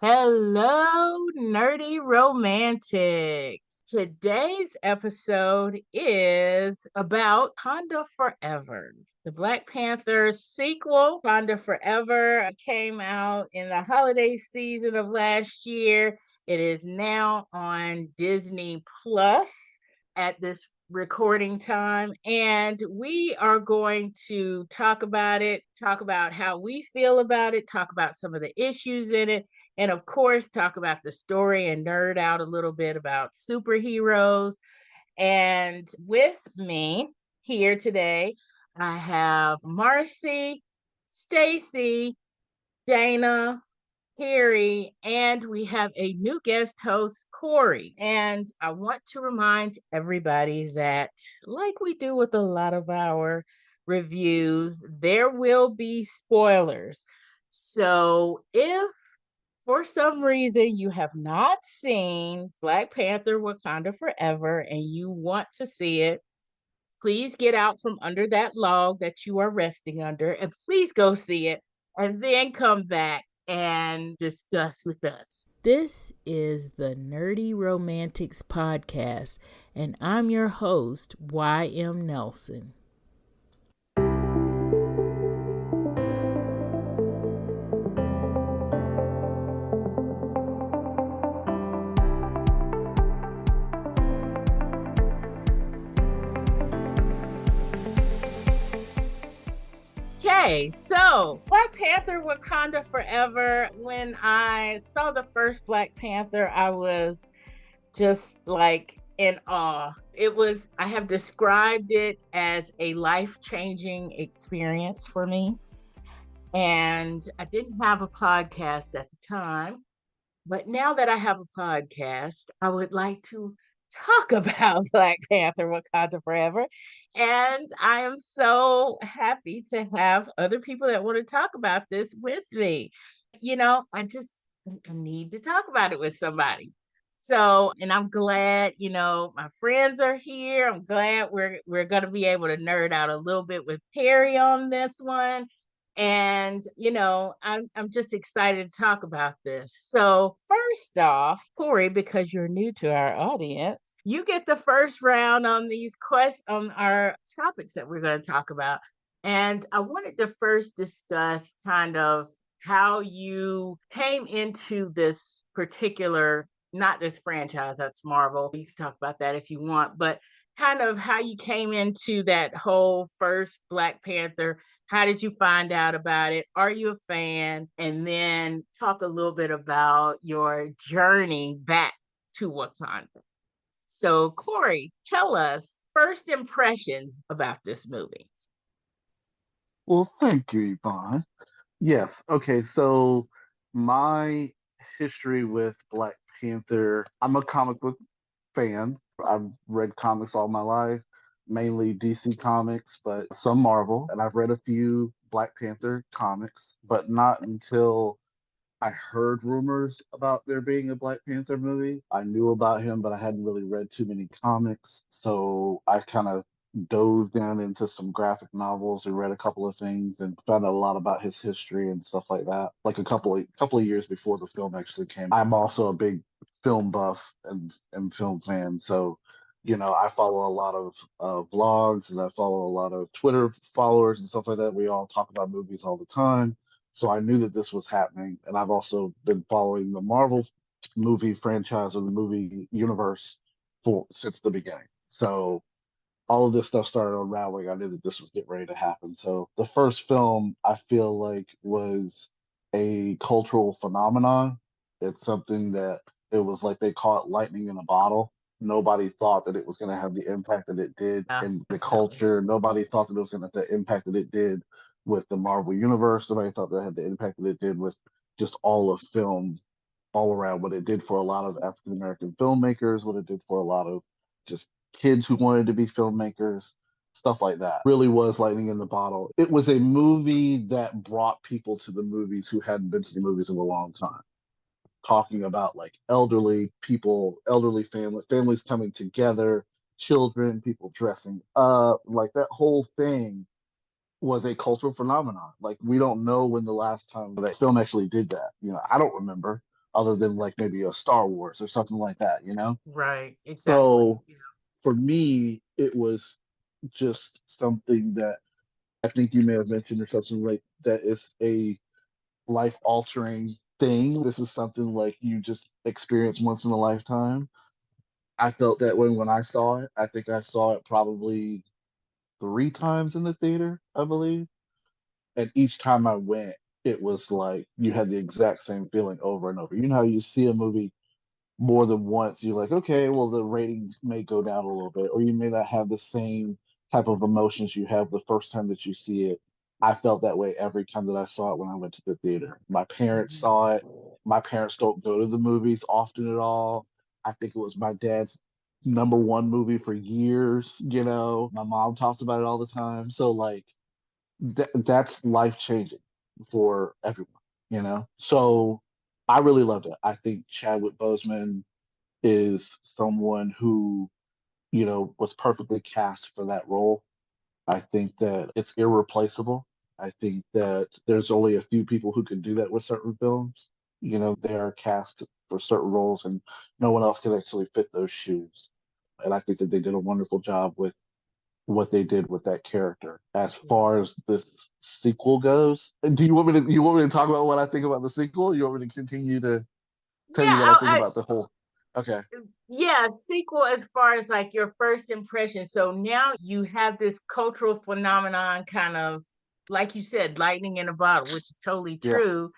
Hello, nerdy romantics. Today's episode is about Wakanda Forever. The Black Panther sequel, Wakanda Forever, came out in the holiday season of last year. It is now on Disney Plus at this recording time, and we are going to talk about it, talk about how we feel about it, talk about some of the issues in it, and of course, talk about the story and nerd out a little bit about superheroes. And with me here today, I have Marcie, Staci, Dana, Carrie, and we have a new guest host, Corey. And I want to remind everybody that, like we do with a lot of our reviews, there will be spoilers. So if for some reason you have not seen Black Panther Wakanda Forever and you want to see it, please get out from under that log that you are resting under and please go see it and then come back and discuss with us. This is the Nerdy Romantics Podcast, and I'm your host, Y.M. Nelson. Okay, so Black Panther Wakanda Forever. When I saw the first Black Panther, I was just like in awe. I have described it as a life-changing experience for me. And I didn't have a podcast at the time. But now that I have a podcast, I would like to talk about Black Panther Wakanda Forever. And I am so happy to have other people that want to talk about this with me. I need to talk about it with somebody. So, and I'm glad, my friends are here. I'm glad we're going to be able to nerd out a little bit with Perry on this one. And I'm just excited to talk about this. So first off, Corey, because you're new to our audience, you get the first round on these questions on our topics that we're going to talk about. And I wanted to first discuss kind of how you came into this particular, not this franchise, that's Marvel. You can talk about that if you want, but kind of how you came into that whole first Black Panther. How did you find out about it? Are you a fan? And then talk a little bit about your journey back to Wakanda. So, Corey, tell us first impressions about this movie. Well, thank you, Yvonne. Yes. Okay. So my history with Black Panther, I'm a comic book fan. I've read comics all my life, mainly DC comics, but some Marvel, and I've read a few Black Panther comics, but not until I heard rumors about there being a Black Panther movie. I knew about him, but I hadn't really read too many comics. So I kind of dove down into some graphic novels and read a couple of things and found out a lot about his history and stuff like that. Like a couple of years before the film actually came. I'm also a big film buff and film fan. So, I follow a lot of vlogs and I follow a lot of Twitter followers and stuff like that. We all talk about movies all the time. So I knew that this was happening, and I've also been following the Marvel movie franchise or the movie universe for since the beginning. So all of this stuff started unraveling. I knew that this was getting ready to happen. So the first film I feel like was a cultural phenomenon. It's something that it was like they call it lightning in a bottle. Nobody thought that it was going to have the impact that it did Yeah, in the definitely. culture. Nobody thought that it was going to have the impact that it did with the Marvel Universe. Nobody thought that it had the impact that it did with just all of film all around, what it did for a lot of African American filmmakers, what it did for a lot of just kids who wanted to be filmmakers, stuff like that. Really was lightning in the bottle. It was a movie that brought people to the movies who hadn't been to the movies in a long time. Talking about like elderly people, elderly families coming together, children, people dressing up, like that whole thing was a cultural phenomenon. Like we don't know when the last time that film actually did that. I don't remember. other than like maybe a Star Wars or something like that, you know? Right. Exactly. So for me, it was just something that I think you may have mentioned or something like that is a life altering thing. This is something like you just experience once in a lifetime. I felt that way when I saw it. I think I saw it probably three times in the theater, I believe. And each time I went, it was like you had the exact same feeling over and over. You know how you see a movie more than once, you're like, okay, well, the rating may go down a little bit, or you may not have the same type of emotions you have the first time that you see it. I felt that way every time that I saw it when I went to the theater. My parents Mhm. saw it. My parents don't go to the movies often at all. I think it was my dad's number one movie for years. You know, my mom talks about it all the time. So, like, that's life changing for everyone, you know? So I really loved it. I think Chadwick Boseman is someone who, you know, was perfectly cast for that role. I think that it's irreplaceable. I think that there's only a few people who can do that with certain films. You know, they are cast for certain roles and no one else can actually fit those shoes. And I think that they did a wonderful job with what they did with that character. As Yeah. far as this sequel goes, do you want me to talk about what I think about the sequel? You want me to continue to tell you Yeah. what I think about the whole? Okay. Yeah, sequel as far as like your first impression. So now you have this cultural phenomenon kind of like you said, lightning in a bottle, which is totally Yeah. true.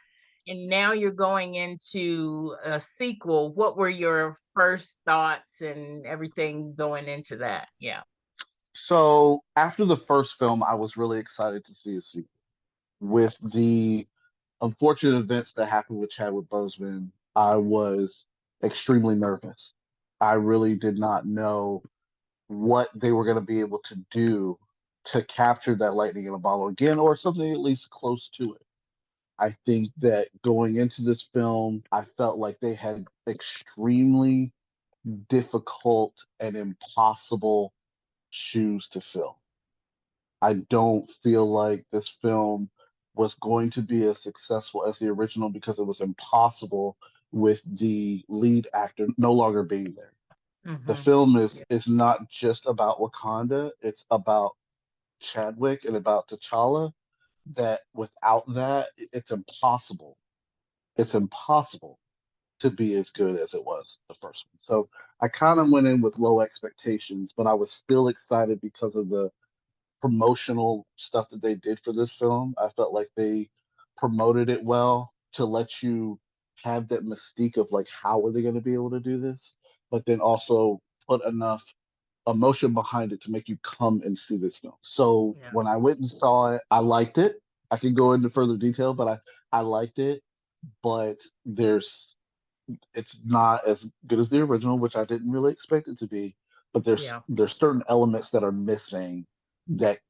And now you're going into a sequel. What were your first thoughts and everything going into that? Yeah. So after the first film, I was really excited to see a sequel. With the unfortunate events that happened with Chadwick Boseman, I was extremely nervous. I really did not know what they were going to be able to do to capture that lightning in a bottle again, or something at least close to it. I think that going into this film, I felt like they had extremely difficult and impossible shoes to fill. I don't feel like this film was going to be as successful as the original because it was impossible with the lead actor no longer being there. The Mm-hmm. film is Yeah. is not just about Wakanda, it's about Chadwick and about T'Challa. That without that, it's impossible. It's impossible to be as good as it was the first one. So I kind of went in with low expectations, but I was still excited because of the promotional stuff that they did for this film. I felt like they promoted it well to let you have that mystique of like how are they going to be able to do this, but then also put enough emotion behind it to make you come and see this film. So Yeah. when I went and saw it, I liked it. I can go into further detail, but I liked it. But it's not as good as the original, which I didn't really expect it to be. But Yeah. there's certain elements that are missing that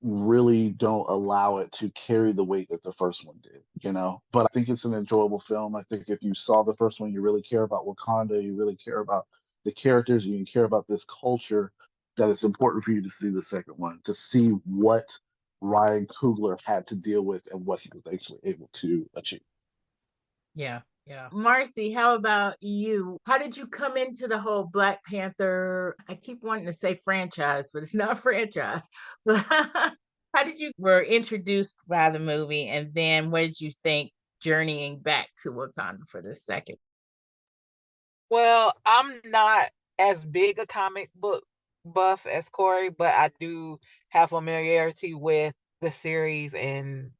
really don't allow it to carry the weight that the first one did, you know. But I think it's an enjoyable film. I think if you saw the first one, you really care about Wakanda, you really care about the characters, you care about this culture, that it's important for you to see the second one, to see what Ryan Coogler had to deal with and what he was actually able to achieve. Yeah, yeah. Marcie, how about you? How did you come into the whole Black Panther? I keep wanting to say franchise, but it's not franchise. But how did you were introduced by the movie, and then what did you think journeying back to Wakanda for the second? Well, I'm not as big a comic book buff as Corey, but I do have familiarity with the series and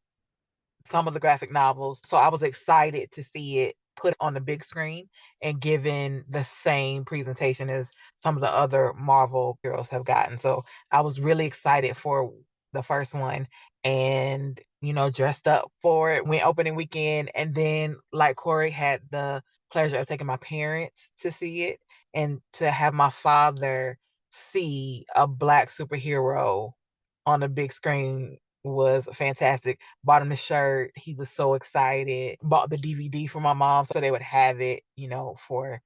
some of the graphic novels. So I was excited to see it put on the big screen and given the same presentation as some of the other Marvel heroes have gotten. So I was really excited for the first one and, dressed up for it, went opening weekend. And then, like Corey, had the pleasure of taking my parents to see it and to have my father see a Black superhero on the big screen was fantastic. Bought him the shirt. He was so excited. Bought the DVD for my mom so they would have it, for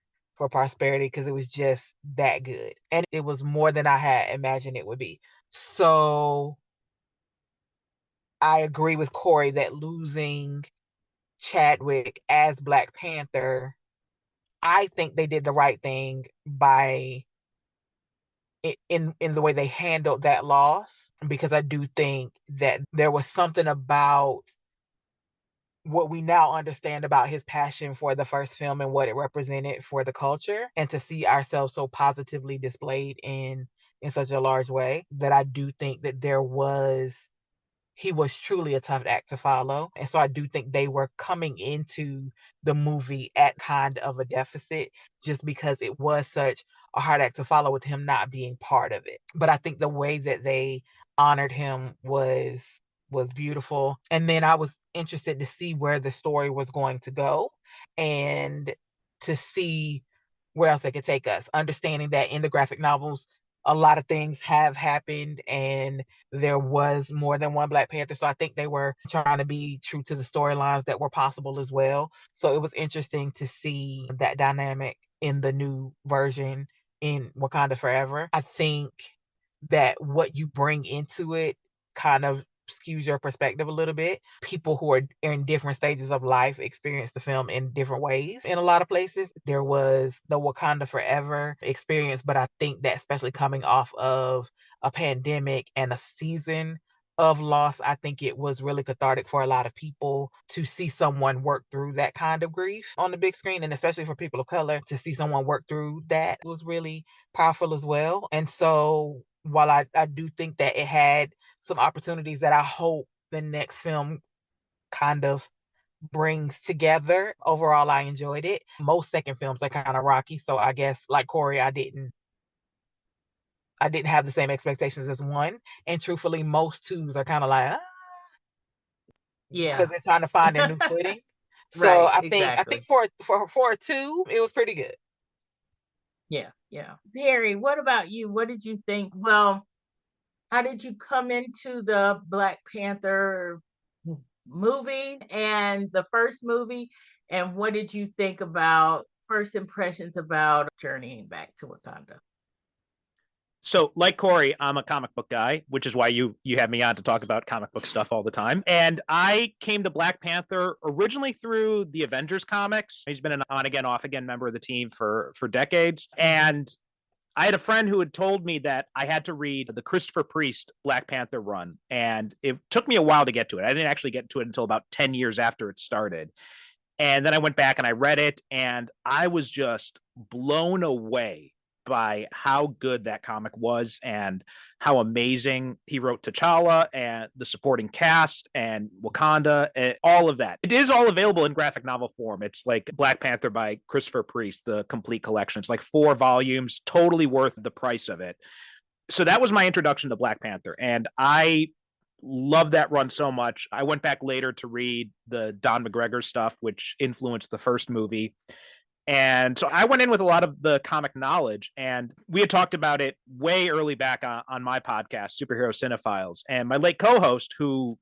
prosperity because it was just that good. And it was more than I had imagined it would be. So I agree with Corey that losing Chadwick as Black Panther, I think they did the right thing by in the way they handled that loss, because I do think that there was something about what we now understand about his passion for the first film and what it represented for the culture, and to see ourselves so positively displayed in such a large way, that I do think that he was truly a tough act to follow. And so I do think they were coming into the movie at kind of a deficit, just because it was such a hard act to follow with him not being part of it. But I think the way that they honored him was beautiful. And then I was interested to see where the story was going to go, and to see where else they could take us, understanding that in the graphic novels a lot of things have happened and there was more than one Black Panther. So I think they were trying to be true to the storylines that were possible as well. So it was interesting to see that dynamic in the new version in Wakanda Forever. I think that what you bring into it kind of skews your perspective a little bit. People who are in different stages of life experience the film in different ways. In a lot of places, there was the Wakanda Forever experience, but I think that especially coming off of a pandemic and a season of loss, I think it was really cathartic for a lot of people to see someone work through that kind of grief on the big screen, and especially for people of color, to see someone work through that was really powerful as well. And so while I do think that it had some opportunities that I hope the next film kind of brings together, overall I enjoyed it. Most second films are kind of rocky, so I guess like Corey, I didn't have the same expectations as one. And truthfully, most twos are kind of like, Yeah. because they're trying to find their new footing. So Right, I exactly. think for a two, it was pretty good. Yeah, yeah. Harry, what about you? What did you think? Well, how did you come into the Black Panther movie and the first movie? And what did you think about first impressions about journeying back to Wakanda? So, like Corey, I'm a comic book guy, which is why you have me on to talk about comic book stuff all the time. And I came to Black Panther originally through the Avengers comics. He's been an on again, off again member of the team for decades. And I had a friend who had told me that I had to read the Christopher Priest Black Panther run, and it took me a while to get to it. I didn't actually get to it until about 10 years after it started. And then I went back and I read it, and I was just blown away by how good that comic was and how amazing he wrote T'Challa and the supporting cast and Wakanda and all of that. It is all available in graphic novel form. It's like Black Panther by Christopher Priest, the complete collection. It's like 4 volumes, totally worth the price of it. So that was my introduction to Black Panther, and I love that run so much. I went back later to read the Don McGregor stuff, which influenced the first movie. And so I went in with a lot of the comic knowledge, and we had talked about it way early back on my podcast, Superhero Cinephiles. And my late co-host, who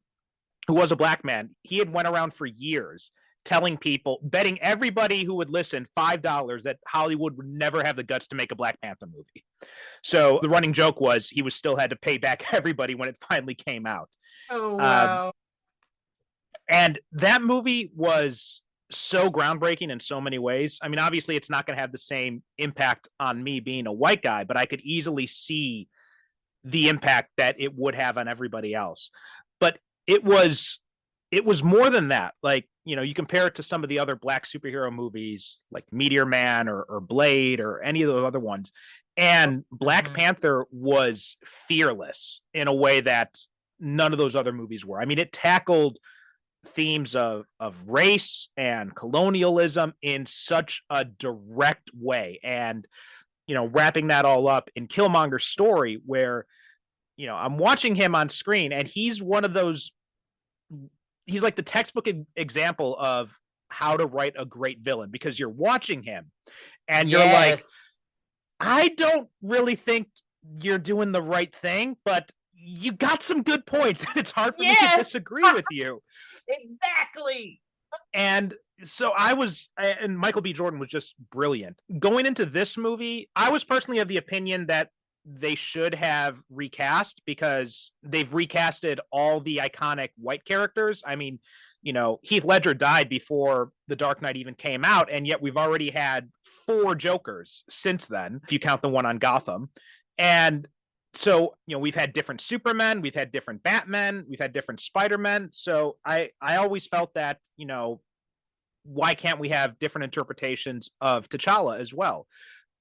was a black man, he had went around for years telling people, betting everybody who would listen $5 that Hollywood would never have the guts to make a Black Panther movie. So the running joke was he was still had to pay back everybody when it finally came out. Oh, wow. And that movie was so groundbreaking in so many ways. I mean, obviously, it's not going to have the same impact on me being a white guy, but I could easily see the impact that it would have on everybody else. But it was more than that. Like, you know, you compare it to some of the other black superhero movies like Meteor Man or Blade or any of those other ones. And Black Panther was fearless in a way that none of those other movies were. I mean, it tackled themes of race and colonialism in such a direct way. And, you know, wrapping that all up in Killmonger's story where, you know, I'm watching him on screen and he's one of those, he's like the textbook example of how to write a great villain, because you're watching him and you're like, I don't really think you're doing the right thing, but you got some good points. It's hard for me to disagree with you. Exactly. And so and Michael B. Jordan was just brilliant. Going into this movie, I was personally of the opinion that they should have recast, because they've recasted all the iconic white characters. I mean, Heath Ledger died before The Dark Knight even came out, and yet we've already had 4 Jokers since then, if you count the one on Gotham. And so, we've had different Supermen, we've had different Batmen, we've had different Spider-Men. So I always felt that, why can't we have different interpretations of T'Challa as well?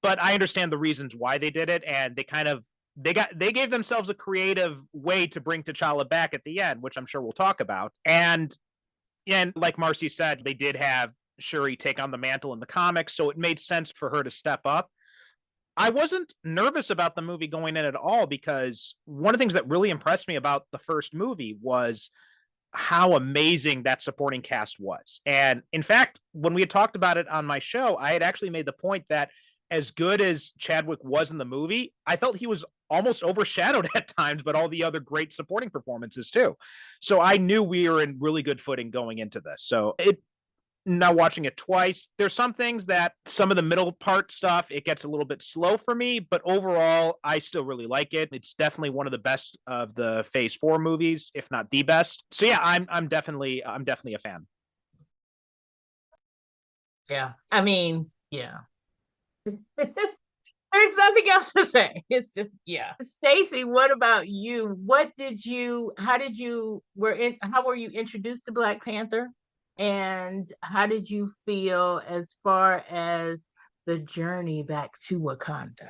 But I understand the reasons why they did it, and they gave themselves a creative way to bring T'Challa back at the end, which I'm sure we'll talk about. And like Marcie said, they did have Shuri take on the mantle in the comics, so it made sense for her to step up. I wasn't nervous about the movie going in at all, because one of the things that really impressed me about the first movie was how amazing that supporting cast was. And in fact, when we had talked about it on my show, I had actually made the point that as good as Chadwick was in the movie, I felt he was almost overshadowed at times, but all the other great supporting performances too. So I knew we were in really good footing going into this. So now watching it twice, there's some things that some of the middle part stuff, it gets a little bit slow for me, but overall, I still really like it. It's definitely one of the best of the Phase 4 movies, if not the best. So yeah, I'm definitely a fan. Yeah. I mean, yeah. There's nothing else to say. It's just, yeah. Staci, what about you? How were you introduced to Black Panther? And how did you feel as far as the journey back to Wakanda?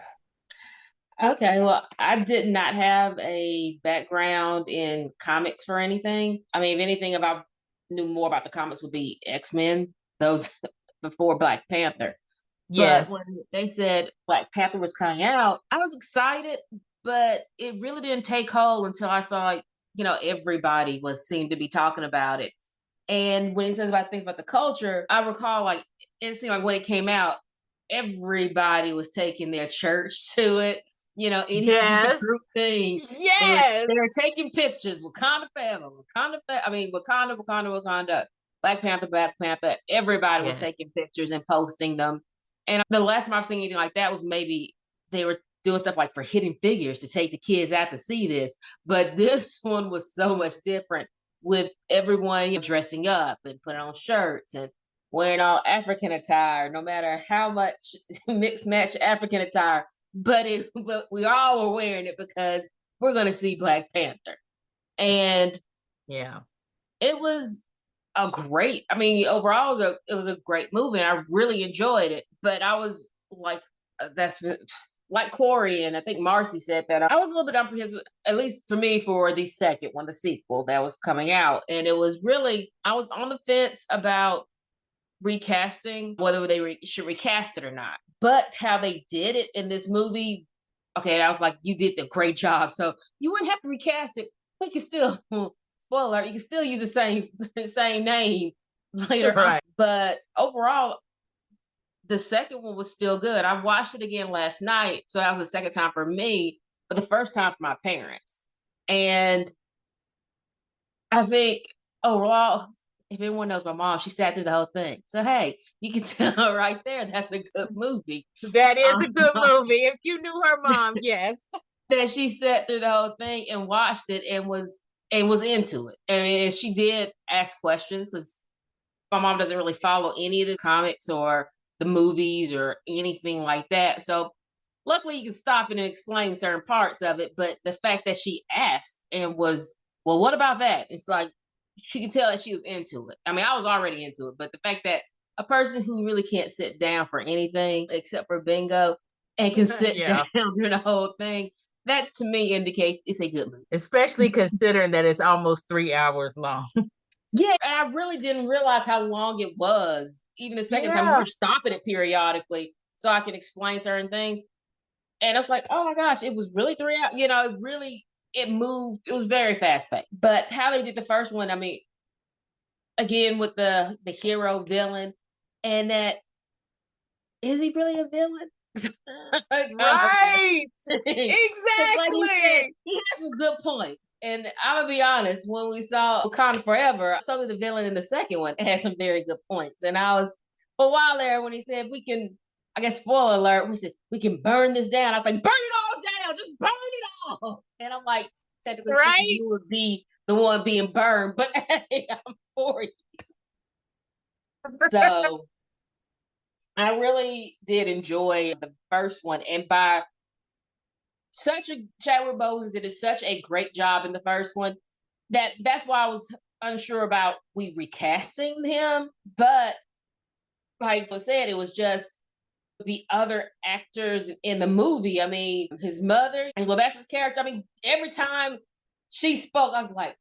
Okay, well, I did not have a background in comics for anything. I mean, if anything, if I knew more about the comics, would be X-Men, those before Black Panther. Yes. But when they said Black Panther was coming out, I was excited, but it really didn't take hold until I saw, everybody seemed to be talking about it. And when he says about things about the culture, I recall it seemed like when it came out, everybody was taking their church to it. Any kind of group thing. Yes. They were taking pictures. Wakanda Forever. Wakanda. Black Panther. Everybody was taking pictures and posting them. And the last time I've seen anything like that was maybe they were doing stuff like for Hidden Figures to take the kids out to see this. But this one was so much different, with everyone dressing up and putting on shirts and wearing all African attire, no matter how much mixed match African attire. But we all were wearing it because we're going to see Black Panther. And yeah, it was overall it was a great movie, and I really enjoyed it. But I was that's like Corey, and I think Marcie said that I was a little bit apprehensive, at least for me, for the second one, the sequel that was coming out. And it was really, I was on the fence about recasting, whether they should recast it or not. But how they did it in this movie, okay, I was like, you did a great job. So you wouldn't have to recast it. We can still, spoiler, you can still use the same name later on. But overall, the second one was still good. I watched it again last night, so that was the second time for me, but the first time for my parents. And I think overall, if everyone knows my mom, she sat through the whole thing. So hey, you can tell right there, that's a good movie. That is a good movie. If you knew her mom, yes. That she sat through the whole thing and watched it and was into it. And she did ask questions, because my mom doesn't really follow any of the comics or the movies or anything like that. So luckily you can stop and explain certain parts of it. But the fact that she asked and was, well, what about that? It's like, she could tell that she was into it. I mean, I was already into it, but the fact that a person who really can't sit down for anything except for bingo and can sit down through the whole thing, that to me indicates it's a good movie. Especially considering that it's almost 3 hours long. Yeah, and I really didn't realize how long it was. Even the second time, we were stopping it periodically so I can explain certain things. And I was like, oh my gosh, it was really 3 hours. It moved. It was very fast paced. But how they did the first one, I mean, again, with the hero villain, and that, is he really a villain? Right. Exactly. Like he has some good points. And I'm gonna be honest, when we saw Wakanda Forever, I saw that the villain in the second one had some very good points. And I was, for a while there, when he said we can, I guess spoiler alert, we said we can burn this down. I was like, burn it all down, just burn it all. And I'm like, technically speaking, you would be the one being burned, but hey, I'm for you. So I really did enjoy the first one. And by Chadwick Boseman did such a great job in the first one that's why I was unsure about we recasting him. But like I said, it was just the other actors in the movie. I mean, his mother, Angela Bassett's character. I mean, every time she spoke, I was like,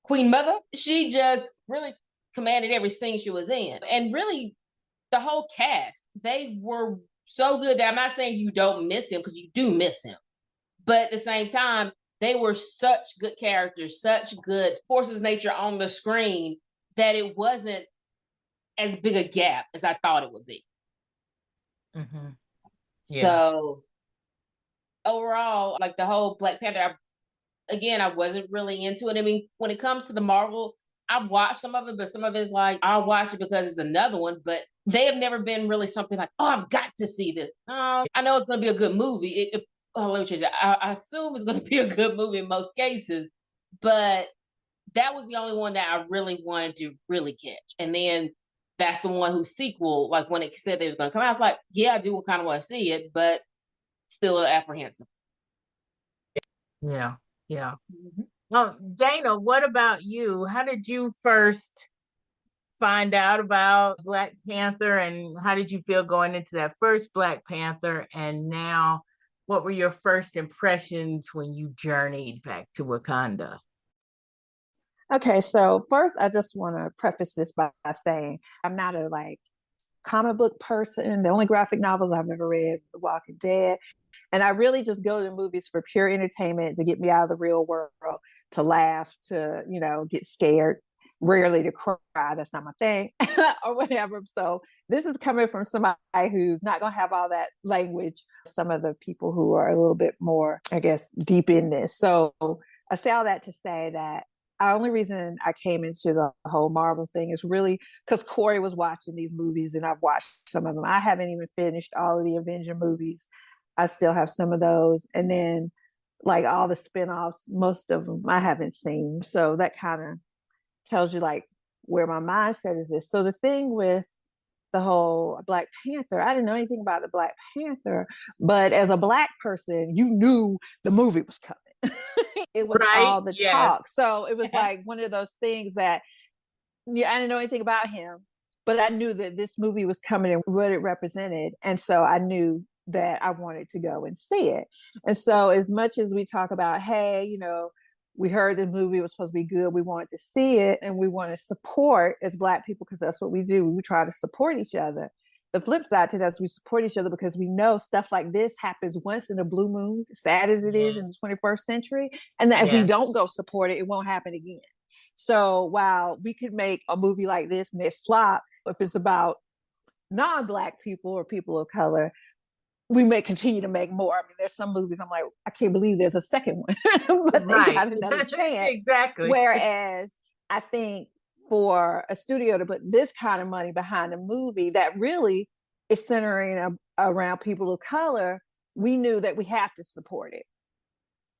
Queen Mother. She just really commanded every scene she was in. And really, the whole cast, they were so good that I'm not saying you don't miss him, because you do miss him. But at the same time, they were such good characters, such good forces of nature on the screen, that it wasn't as big a gap as I thought it would be. Mm-hmm. Yeah. So overall, like the whole Black Panther, I wasn't really into it. I mean, when it comes to the Marvel, I've watched some of it, but some of it's like, I'll watch it because it's another one, but they have never been really something like, oh, I've got to see this. I know it's going to be a good movie. Let me change it. I assume it's going to be a good movie in most cases, but that was the only one that I really wanted to really catch. And then that's the one whose sequel, like when it said they was going to come out, I was like, yeah, I do kind of want to see it, but still apprehensive. Yeah. Yeah. Dana, what about you? How did you first find out about Black Panther, and how did you feel going into that first Black Panther? And now, what were your first impressions when you journeyed back to Wakanda? Okay, so first, I just want to preface this by saying I'm not a comic book person. The only graphic novels I've ever read, The Walking Dead. And I really just go to the movies for pure entertainment, to get me out of the real world, to laugh, to, get scared, rarely to cry. That's not my thing or whatever. So this is coming from somebody who's not going to have all that language. Some of the people who are a little bit more, I guess, deep in this. So I say all that to say that the only reason I came into the whole Marvel thing is really because Corey was watching these movies and I've watched some of them. I haven't even finished all of the Avenger movies. I still have some of those. And then all the spinoffs, most of them I haven't seen. So that kind of tells you where my mindset is. So the thing with the whole Black Panther, I didn't know anything about the Black Panther, but as a Black person, you knew the movie was coming. It was all the talk. So it was one of those things that, I didn't know anything about him, but I knew that this movie was coming and what it represented. And so I knew that I wanted to go and see it. And so as much as we talk about, hey, we heard the movie was supposed to be good, we wanted to see it, and we want to support as Black people, because that's what we do. We try to support each other. The flip side to that is we support each other because we know stuff like this happens once in a blue moon, sad as it is in the 21st century, and that if we don't go support it, it won't happen again. So while we could make a movie like this and it flop, if it's about non-Black people or people of color, we may continue to make more. I mean, there's some movies I'm like, I can't believe there's a second one, but they got another chance. Exactly. Whereas I think for a studio to put this kind of money behind a movie that really is centering around people of color, we knew that we have to support it.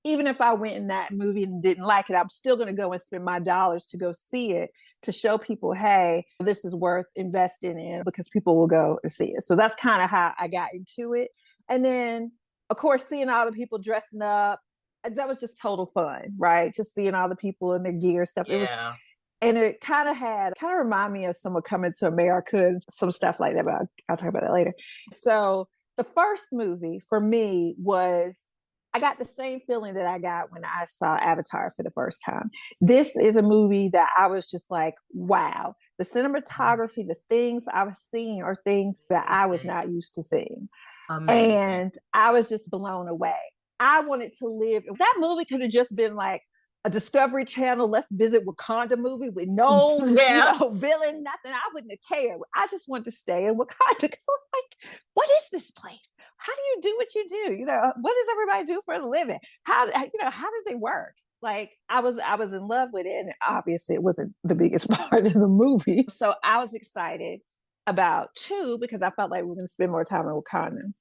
Even if I went in that movie and didn't like it, I'm still going to go and spend my dollars to go see it, to show people, hey, this is worth investing in, because people will go and see it. So that's kind of how I got into it. And then, of course, seeing all the people dressing up, that was just total fun, right? Just seeing all the people in their gear stuff. It was, and it kind of reminded me of Someone Coming to America and some stuff like that, but I'll talk about that later. So the first movie for me was, I got the same feeling that I got when I saw Avatar for the first time. This is a movie that I was just like, wow. The cinematography, the things I was seeing are things that I was not used to seeing. Amazing. And I was just blown away. I wanted to live. That movie could have just been like a Discovery Channel, let's visit Wakanda movie with no villain, nothing. I wouldn't have cared. I just wanted to stay in Wakanda, because I was like, what is this place? How do you do what you do? What does everybody do for a living? How does it work? I was in love with it, and obviously it wasn't the biggest part of the movie. So I was excited about 2 because I felt like we were going to spend more time in Wakanda.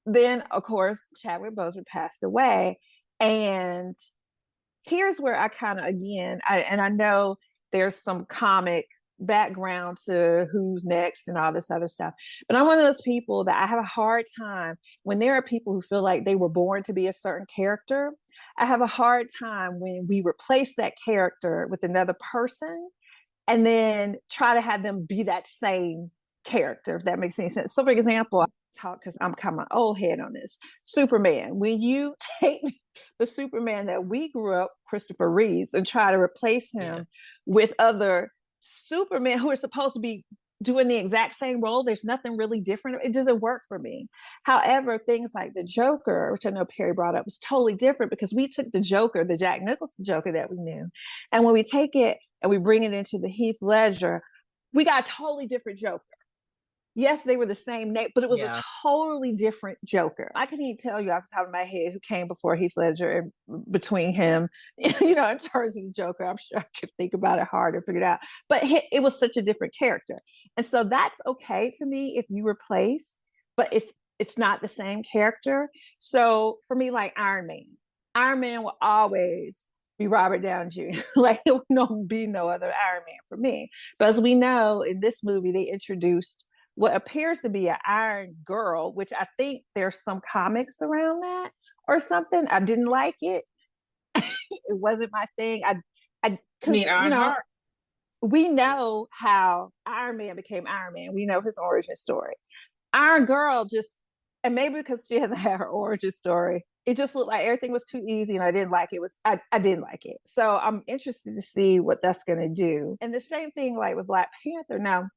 Then, of course, Chadwick Boseman passed away, and here's where I kind of, again, I know there's some comic background to who's next and all this other stuff. But I'm one of those people that I have a hard time when there are people who feel like they were born to be a certain character. I have a hard time when we replace that character with another person and then try to have them be that same character, if that makes any sense. So for example, I talk because I'm kind of an old head on this. Superman, when you take the Superman that we grew up, Christopher Reeves, and try to replace him with other Superman who are supposed to be doing the exact same role, there's nothing really different. It doesn't work for me. However, things like the Joker, which I know Perry brought up, was totally different because we took the Joker, the Jack Nicholson Joker that we knew, and when we take it and we bring it into the Heath Ledger, we got a totally different Joker. Yes, they were the same name, but it was a totally different Joker. I can even tell you off the top of my head who came before Heath Ledger and between him, you know, in terms of the Joker. I'm sure I could think about it hard and figure it out. But it was such a different character. And so that's okay to me if you replace, but it's not the same character. So for me, like Iron Man will always be Robert Downey Jr. Like it will be no other Iron Man for me. But as we know, in this movie, they introduced what appears to be an Iron Girl, which I think there's some comics around that or something. I didn't like it. It wasn't my thing. I mean, you know, we know how Iron Man became Iron Man. We know his origin story. Iron Girl just, and maybe because she hasn't had her origin story, it just looked like everything was too easy and I didn't like it. I didn't like it. So I'm interested to see what that's going to do. And the same thing like with Black Panther. Now,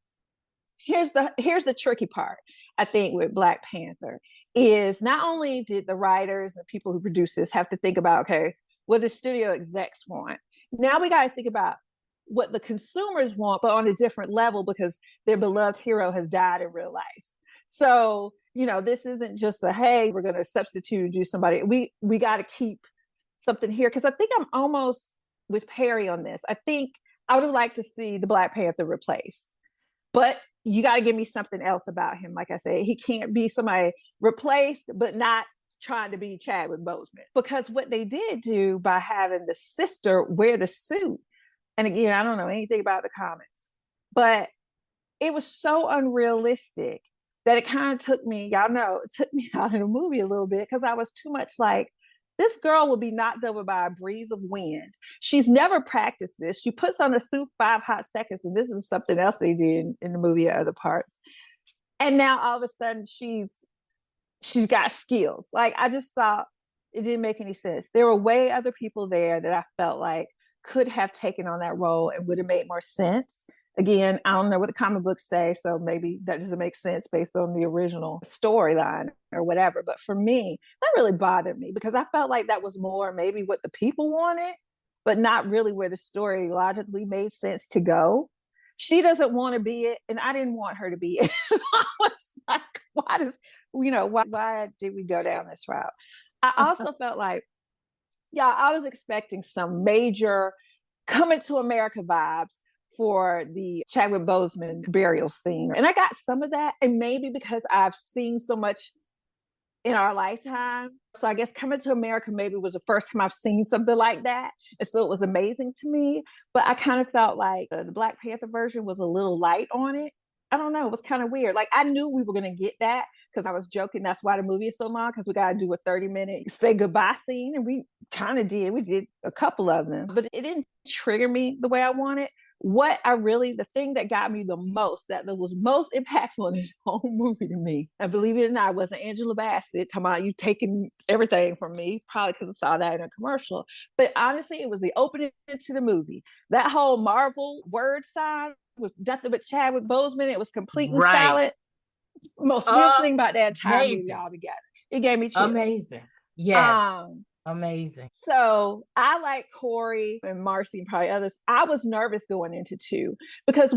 here's the tricky part, I think, with Black Panther is not only did the writers and people who produce this have to think about, okay, what the studio execs want. Now we got to think about what the consumers want, but on a different level because their beloved hero has died in real life. So, you know, this isn't just a, hey, we're going to substitute and do somebody. We got to keep something here because I think I'm almost with Perry on this. I think I would have liked to see the Black Panther replaced. But you got to give me something else about him. Like I said, he can't be somebody replaced, but not trying to be Chadwick Boseman. Because what they did do by having the sister wear the suit, and again, I don't know anything about the comics, but it was so unrealistic that it kind of took me, y'all know, it took me out of the movie a little bit because I was too much like, this girl will be knocked over by a breeze of wind. She's never practiced this. She puts on a suit 5 hot seconds, and this is something else they did in the movie at other parts. And now all of a sudden she's got skills. Like I just thought it didn't make any sense. There were way other people there that I felt like could have taken on that role and would have made more sense. Again, I don't know what the comic books say, so maybe that doesn't make sense based on the original storyline or whatever. But for me, that really bothered me because I felt like that was more maybe what the people wanted, but not really where the story logically made sense to go. She doesn't want to be it, and I didn't want her to be it. So I was like, why did we go down this route? I also felt like, I was expecting some major coming to America vibes for the Chadwick Boseman burial scene. And I got some of that. And maybe because I've seen so much in our lifetime. So I guess Coming to America maybe was the first time I've seen something like that. And so it was amazing to me. But I kind of felt like the Black Panther version was a little light on it. I don't know. It was kind of weird. Like I knew we were going to get that because I was joking. That's why the movie is so long because we got to do a 30-minute say goodbye scene. And we kind of did. We did a couple of them. But it didn't trigger me the way I wanted. The thing that got me the most, that was most impactful in this whole movie to me, and believe it or not, wasn't Angela Bassett talking about you taking everything from me, probably because I saw that in a commercial. But honestly, it was the opening to the movie. That whole Marvel word sign with nothing but Chadwick Boseman, it was completely silent. Most beautiful thing about that entire movie altogether. It gave me chills. Amazing. Yes. Amazing. So I like Corey and Marcie and probably others. I was nervous going into 2 because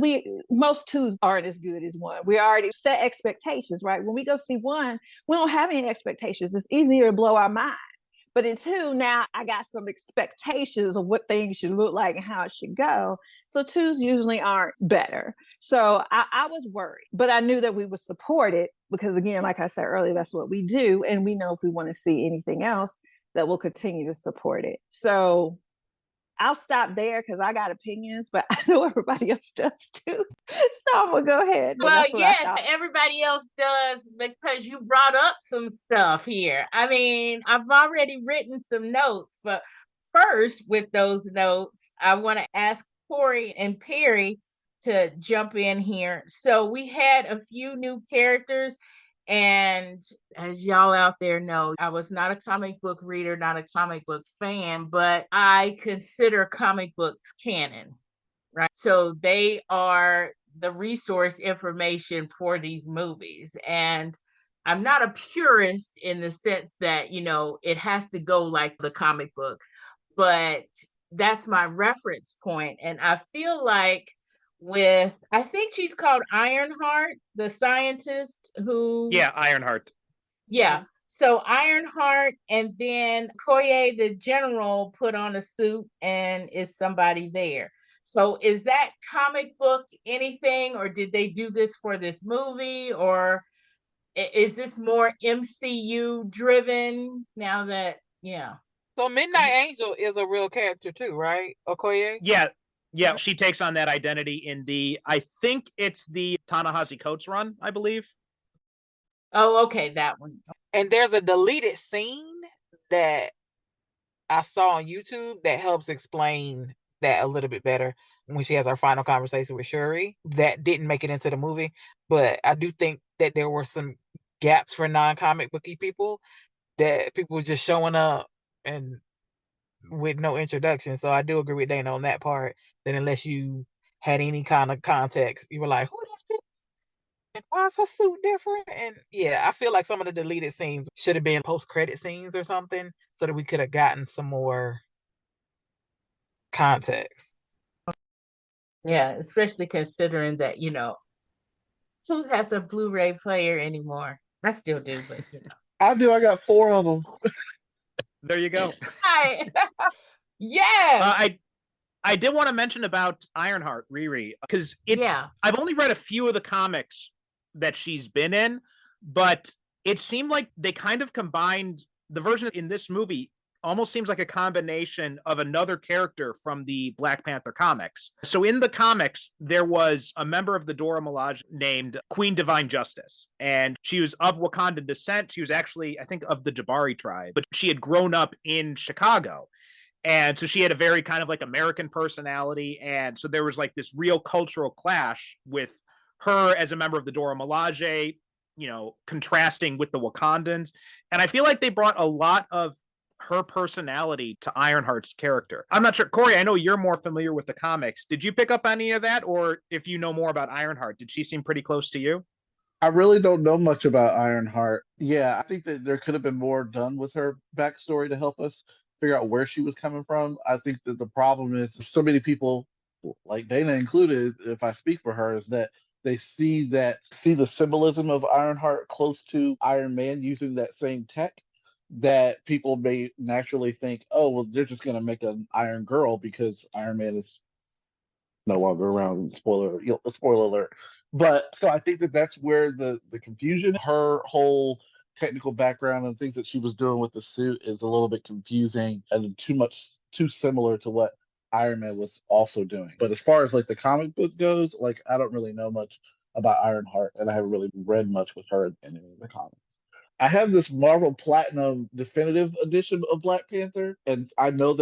most 2s aren't as good as 1. We already set expectations, right? When we go see 1, we don't have any expectations. It's easier to blow our mind. But in 2, now I got some expectations of what things should look like and how it should go. So 2s usually aren't better. So I was worried, but I knew that we would support it because, again, like I said earlier, that's what we do. And we know if we want to see anything else, that we'll continue to support it. So I'll stop there because I got opinions, but I know everybody else does too. So I'm gonna go ahead. Well, yes, everybody else does, because you brought up some stuff here. I mean, I've already written some notes, but first, with those notes, I want to ask Corey and Perry to jump in here. So we had a few new characters. And as y'all out there know, I was not a comic book reader, not a comic book fan, but I consider comic books canon, right? So they are the resource information for these movies. And I'm not a purist in the sense that, it has to go like the comic book, but that's my reference point. And I feel like I think she's called Ironheart, the scientist who. Yeah, Ironheart. Yeah. So Ironheart, and then Koye the general put on a suit and is somebody there. So is that comic book anything, or did they do this for this movie, or is this more MCU driven now that, yeah. So Midnight Angel is a real character too, right? Okoye? Yeah, she takes on that identity in I think it's the Ta-Nehisi Coates run, I believe. Oh, okay, that one. And there's a deleted scene that I saw on YouTube that helps explain that a little bit better when she has her final conversation with Shuri. That didn't make it into the movie, but I do think that there were some gaps for non-comic booky people, that people were just showing up and with no introduction. So I do agree with Dana on that part, that unless you had any kind of context, you were like, who this people? And why is her suit different? And yeah, I feel like some of the deleted scenes should have been post-credit scenes or something, so that we could have gotten some more context. Yeah, especially considering that, who has a Blu-ray player anymore? I still do, but I do. I got 4 of them. There you go. Yeah. I did want to mention about Ironheart, Riri, because I've only read a few of the comics that she's been in, but it seemed like they kind of combined the version in this movie. Almost seems like a combination of another character from the Black Panther comics. So in the comics, there was a member of the Dora Milaje named Queen Divine Justice, and she was of Wakandan descent. She was actually, I think, of the Jabari tribe, but she had grown up in Chicago. And so she had a very kind of like American personality. And so there was like this real cultural clash with her as a member of the Dora Milaje, contrasting with the Wakandans. And I feel like they brought a lot of her personality to Ironheart's character. I'm not sure, Corey, I know you're more familiar with the comics. Did you pick up any of that? Or if you know more about Ironheart, did she seem pretty close to you? I really don't know much about Ironheart. Yeah, I think that there could have been more done with her backstory to help us figure out where she was coming from. I think that the problem is so many people, like Dana included, if I speak for her, is that they see the symbolism of Ironheart close to Iron Man using that same tech, that people may naturally think, oh, well, they're just going to make an Iron Girl because Iron Man is no longer around. Spoiler alert. But so I think that that's where the confusion, her whole technical background and things that she was doing with the suit is a little bit confusing and too similar to what Iron Man was also doing. But as far as like the comic book goes, like I don't really know much about Ironheart, and I haven't really read much with her in any of the comics. I have this Marvel Platinum Definitive Edition of Black Panther, and I know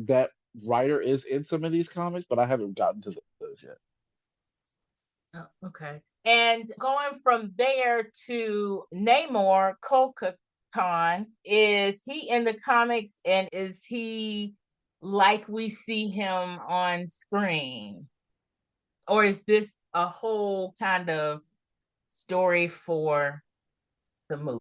that writer is in some of these comics, but I haven't gotten to those yet. Oh, okay. And going from there to Namor Khan, is he in the comics, and is he like we see him on screen? Or is this a whole kind of story for the movie?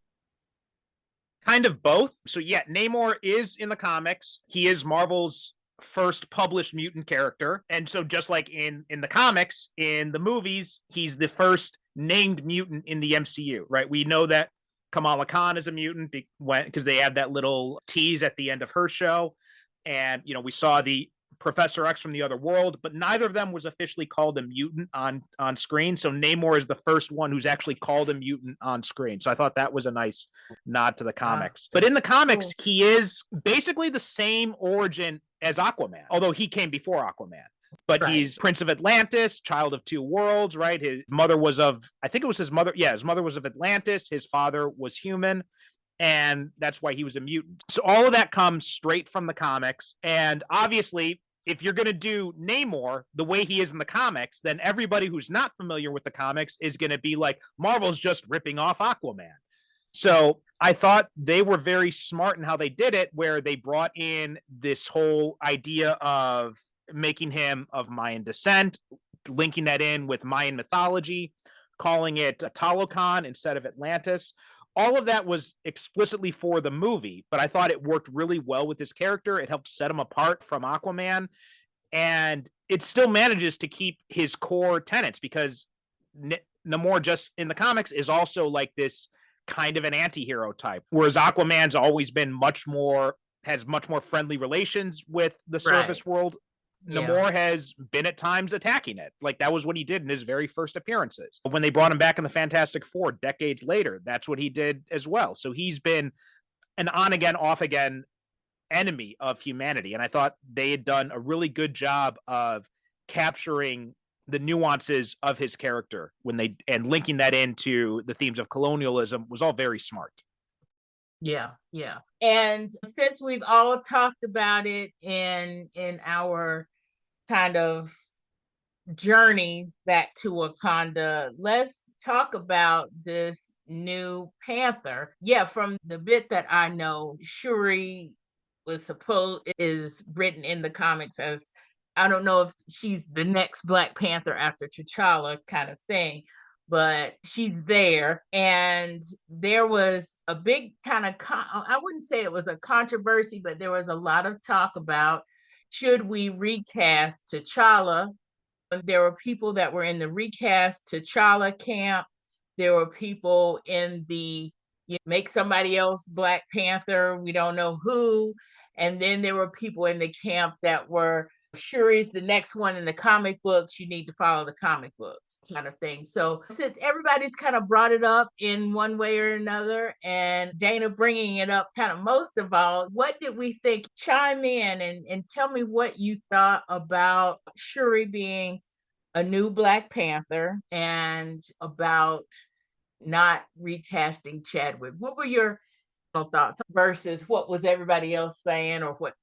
Kind of both. So yeah, Namor is in the comics. He is Marvel's first published mutant character. And so just like in the comics, in the movies, he's the first named mutant in the MCU, right? We know that Kamala Khan is a mutant because they had that little tease at the end of her show. And, we saw the Professor X from the other world, but neither of them was officially called a mutant on screen. So Namor is the first one who's actually called a mutant on screen. So I thought that was a nice nod to the comics. But in the comics, he is basically the same origin as Aquaman, although he came before Aquaman. But Right. he's Prince of Atlantis, child of two worlds, right? His mother was of, I think it was his mother. Yeah, his mother was of Atlantis. His father was human. And that's why he was a mutant. So all of that comes straight from the comics. And obviously, if you're going to do Namor the way he is in the comics, then everybody who's not familiar with the comics is going to be like, Marvel's just ripping off Aquaman. So I thought they were very smart in how they did it, where they brought in this whole idea of making him of Mayan descent, linking that in with Mayan mythology, calling it Talokan instead of Atlantis. All of that was explicitly for the movie, but I thought it worked really well with his character. It helped set him apart from Aquaman, and it still manages to keep his core tenets, because Namor, just in the comics, is also like this kind of an anti-hero type, whereas Aquaman's always been has much more friendly relations with the surface world. Namor has been at times attacking it. Like, that was what he did in his very first appearances. When they brought him back in the Fantastic Four decades later, that's what he did as well. So he's been an on-again, off-again enemy of humanity. And I thought they had done a really good job of capturing the nuances of his character and linking that into the themes of colonialism was all very smart. Yeah. And since we've all talked about it in our kind of journey back to Wakanda, let's talk about this new Panther. Yeah, from the bit that I know, Shuri is written in the comics as, I don't know if she's the next Black Panther after T'Challa kind of thing, but she's there. And there was a big kind of, I wouldn't say it was a controversy, but there was a lot of talk about, should we recast T'Challa? There were people that were in the recast T'Challa camp. There were people in the make somebody else Black Panther, we don't know who. And then there were people in the camp that were, Shuri's the next one in the comic books, you need to follow the comic books kind of thing. So since everybody's kind of brought it up in one way or another, and Dana bringing it up kind of most of all, what did we think? Chime in and tell me what you thought about Shuri being a new Black Panther and about not recasting Chadwick. What were your thoughts versus what was everybody else saying, or what,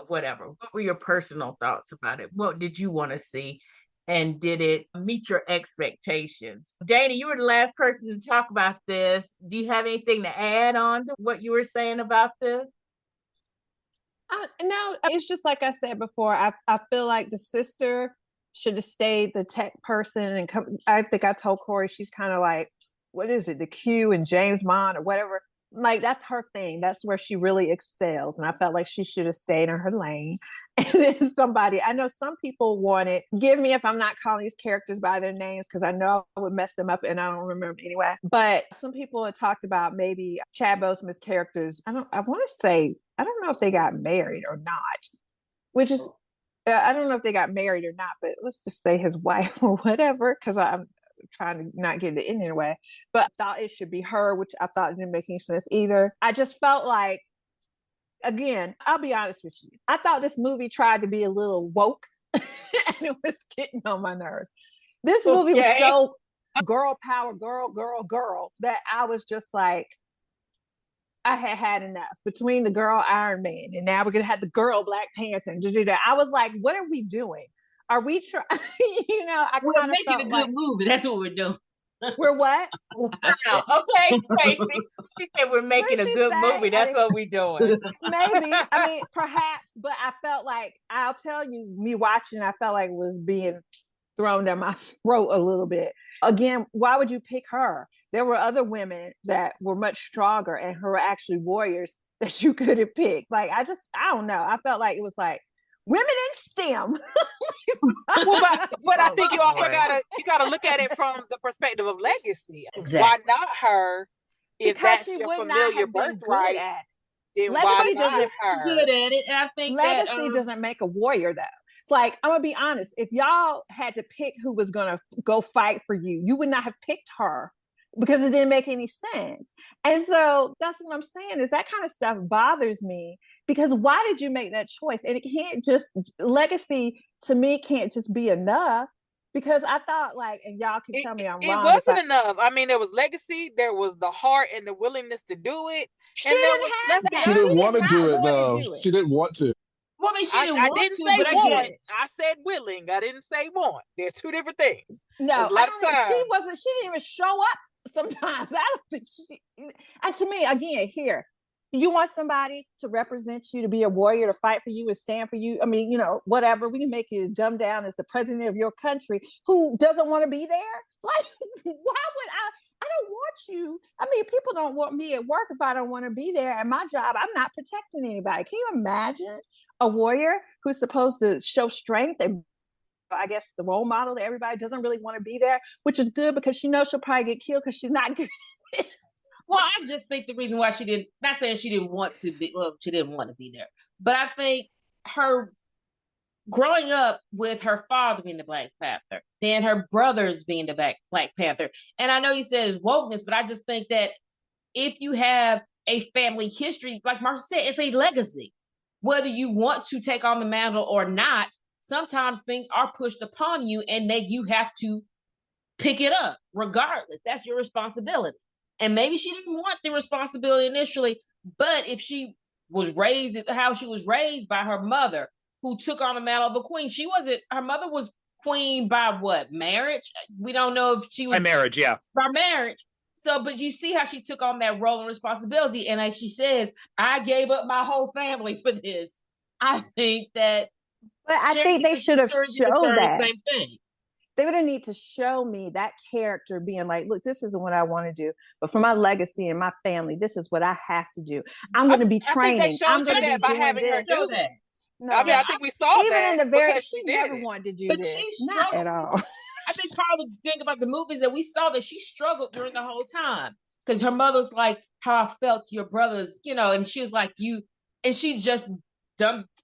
whatever? What were your personal thoughts about it? What did you want to see? And did it meet your expectations? Dana, you were the last person to talk about this. Do you have anything to add on to what you were saying about this? No, it's just like I said before. I feel like the sister should have stayed the tech person, and I think I told Corey she's kind of like, what is it, the Q and James Bond or whatever. Like, that's her thing. That's where she really excels. And I felt like she should have stayed in her lane. And then I know some people wanted, give me if I'm not calling these characters by their names, because I know I would mess them up and I don't remember anyway. But some people had talked about maybe Chad Boseman's characters. I want to say, I don't know if they got married or not, which is, I don't know if they got married or not, but let's just say his wife or whatever, because I'm trying to not get the Indian way. But I thought it should be her, which I thought didn't make any sense either. I just felt like, again, I'll be honest with you, I thought this movie tried to be a little woke and it was getting on my nerves. This movie was so girl power, girl, that I was just like, I had enough. Between the girl Iron Man and now we're gonna have the girl Black Panther. I was like, what are we doing? Are we trying? We're making a good movie. That's what we're doing. We're what? Okay, Staci. She said we're making a good movie. That's what we're doing. Maybe. I mean, perhaps. But I felt like, I'll tell you, me watching, I felt like it was being thrown down my throat a little bit. Again, why would you pick her? There were other women that were much stronger and who were actually warriors that you could have picked. Like, I don't know. I felt like it was like, women in STEM. But I think you also gotta look at it from the perspective of legacy. Exactly. Why not her? If because that's she your would familiar not have been birthright, good at then Legacy why not her? Good at it. And I think legacy doesn't make a warrior, though. It's like, I'm gonna be honest. If y'all had to pick who was gonna go fight for you, you would not have picked her. because it didn't make any sense. And so that's what I'm saying, is that kind of stuff bothers me, because why did you make that choice? And it can't just, legacy to me can't just be enough, because I thought, like, and y'all can tell me I'm It wrong. wasn't enough. I mean, there was legacy, there was the heart and the willingness to do it. She And there didn't was, have let's be that. She honest. didn't She want did to do not it, want though. to do it. She didn't want to. Well, I mean, she didn't I want didn't to, say but I want. get it. I said willing. I didn't say want. They're two different things. No, a lot of she times. wasn't. She didn't even show up sometimes. I don't think she. And to me, again, here, you want somebody to represent you, to be a warrior, to fight for you and stand for you. I mean, whatever. We can make it dumb down as the president of your country who doesn't want to be there. Like, why would I? I don't want you. I mean, people don't want me at work if I don't want to be there. At my job, I'm not protecting anybody. Can you imagine a warrior who's supposed to show strength and, I guess, the role model that everybody doesn't really want to be there, which is good because she knows she'll probably get killed because she's not good. Well, I just think the reason why she didn't, not saying she didn't want to be, well, she didn't want to be there, but I think her growing up with her father being the Black Panther, then her brothers being the Black Panther. And I know you said it's wokeness, but I just think that if you have a family history, like Marcia said, it's a legacy. Whether you want to take on the mantle or not, sometimes things are pushed upon you and that you have to pick it up regardless. That's your responsibility. And maybe she didn't want the responsibility initially, but if she was raised how she was raised by her mother, who took on the mantle of a queen, her mother was queen by what? Marriage? We don't know if she was by marriage, yeah. By marriage. So, but you see how she took on that role and responsibility. And like she says, I gave up my whole family for this. I think that. But I think they should have shown that. The same thing. They would have need to show me that character being like, look, this isn't what I want to do, but for my legacy and my family, this is what I have to do. I'm going to be training. I'm going to be by doing having this. her do that. No, I mean, I think we saw even that. in the very, she never wanted to do but this. Not at all. I think part of the thing about the movies that we saw that she struggled during the whole time, because her mother's like, how I felt your brothers, and she was like, and she just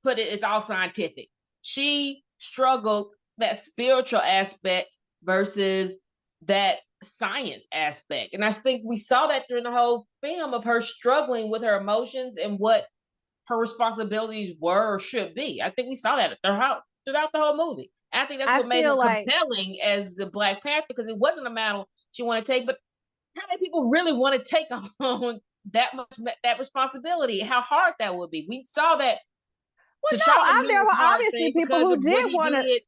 put it, it's all scientific. She struggled that spiritual aspect versus that science aspect. And I think we saw that during the whole film of her struggling with her emotions and what her responsibilities were or should be. I think we saw that throughout the whole movie. And I think that's what made her compelling as the Black Panther, because it wasn't a mantle she wanted to take, but how many people really want to take on that responsibility? How hard that would be. We saw that. Well, no, there were obviously people who did want to.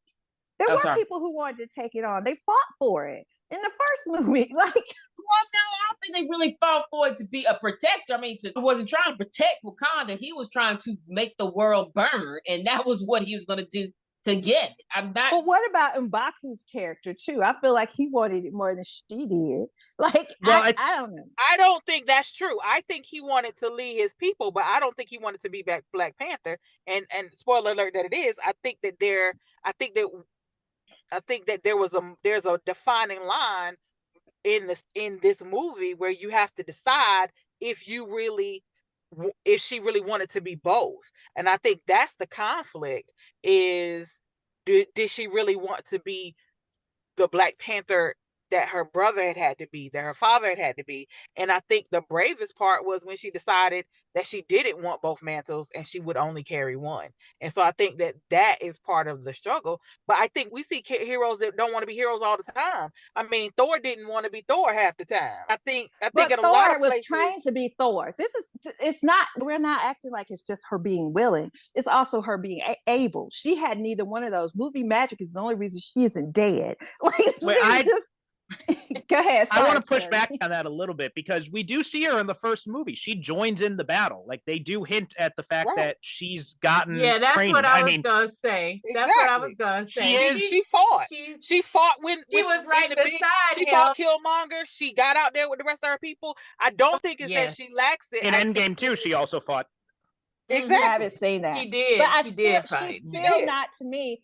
There were people who wanted to take it on. They fought for it in the first movie. Like, well, no, I don't think they really fought for it to be a protector. I mean, he wasn't trying to protect Wakanda. He was trying to make the world burn, and that was what he was going to do to get it. I'm not. But what about M'Baku's character too? I feel like he wanted it more than she did. Like, well, I don't know. I don't think that's true. I think he wanted to lead his people, but I don't think he wanted to be Black Panther. And spoiler alert that it is. I think that there's a defining line in this movie where you have to decide if she really wanted to be both. And I think that's the conflict, is did she really want to be the Black Panther that her brother had to be, that her father had to be. And I think the bravest part was when she decided that she didn't want both mantles and she would only carry one. And so I think that is part of the struggle. But I think we see heroes that don't want to be heroes all the time. I mean, Thor didn't want to be Thor half the time. I think but in a Thor lot of places, was trained to be Thor. We're not acting like it's just her being willing. It's also her being able. She had neither one of those. Movie magic is the only reason she isn't dead. Like, go ahead. I want to push back on that a little bit, because we do see her in the first movie. She joins in the battle. Like, they do hint at the fact that she's gotten training. What I was gonna say. Exactly. That's what I was gonna say. She fought. She fought when she was right beside him. She fought Killmonger. She got out there with the rest of her people. I don't think it's that she lacks it. In Endgame too, she also fought. Exactly. I haven't seen that. She did. But she did fight. She's still not, to me.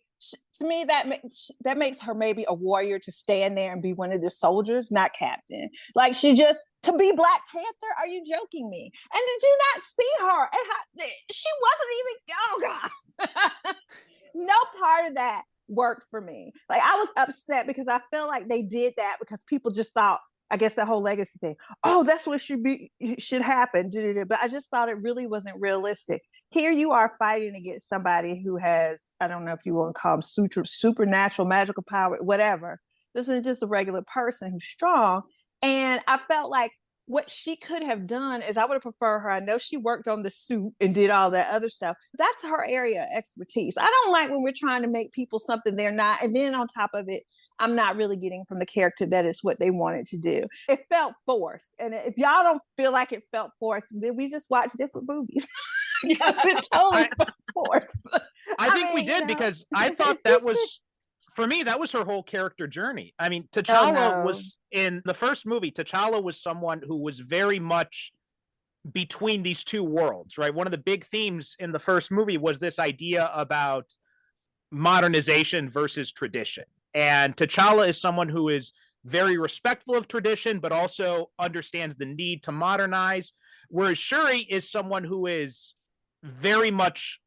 To me, that makes her maybe a warrior to stand there and be one of the soldiers, not captain. Like, she just, to be Black Panther? Are you joking me? And did you not see her? And she wasn't even, oh God. No part of that worked for me. Like, I was upset because I feel like they did that because people just thought I guess the whole legacy thing. Oh, that's what should happen. But I just thought it really wasn't realistic. Here you are fighting against somebody who has, I don't know if you want to call them supernatural, magical power, whatever. This is just a regular person who's strong. And I felt like what she could have done is I would have preferred her. I know she worked on the suit and did all that other stuff. That's her area of expertise. I don't like when we're trying to make people something they're not. And then on top of it, I'm not really getting from the character that is what they wanted to do. It felt forced. And if y'all don't feel like it felt forced, then we just watch different movies. Because it totally felt forced. I think we did, because I thought that was, for me, that was her whole character journey. I mean, T'Challa was, in the first movie, T'Challa was someone who was very much between these two worlds, right? One of the big themes in the first movie was this idea about modernization versus tradition. And T'Challa is someone who is very respectful of tradition, but also understands the need to modernize. Whereas Shuri is someone who is very much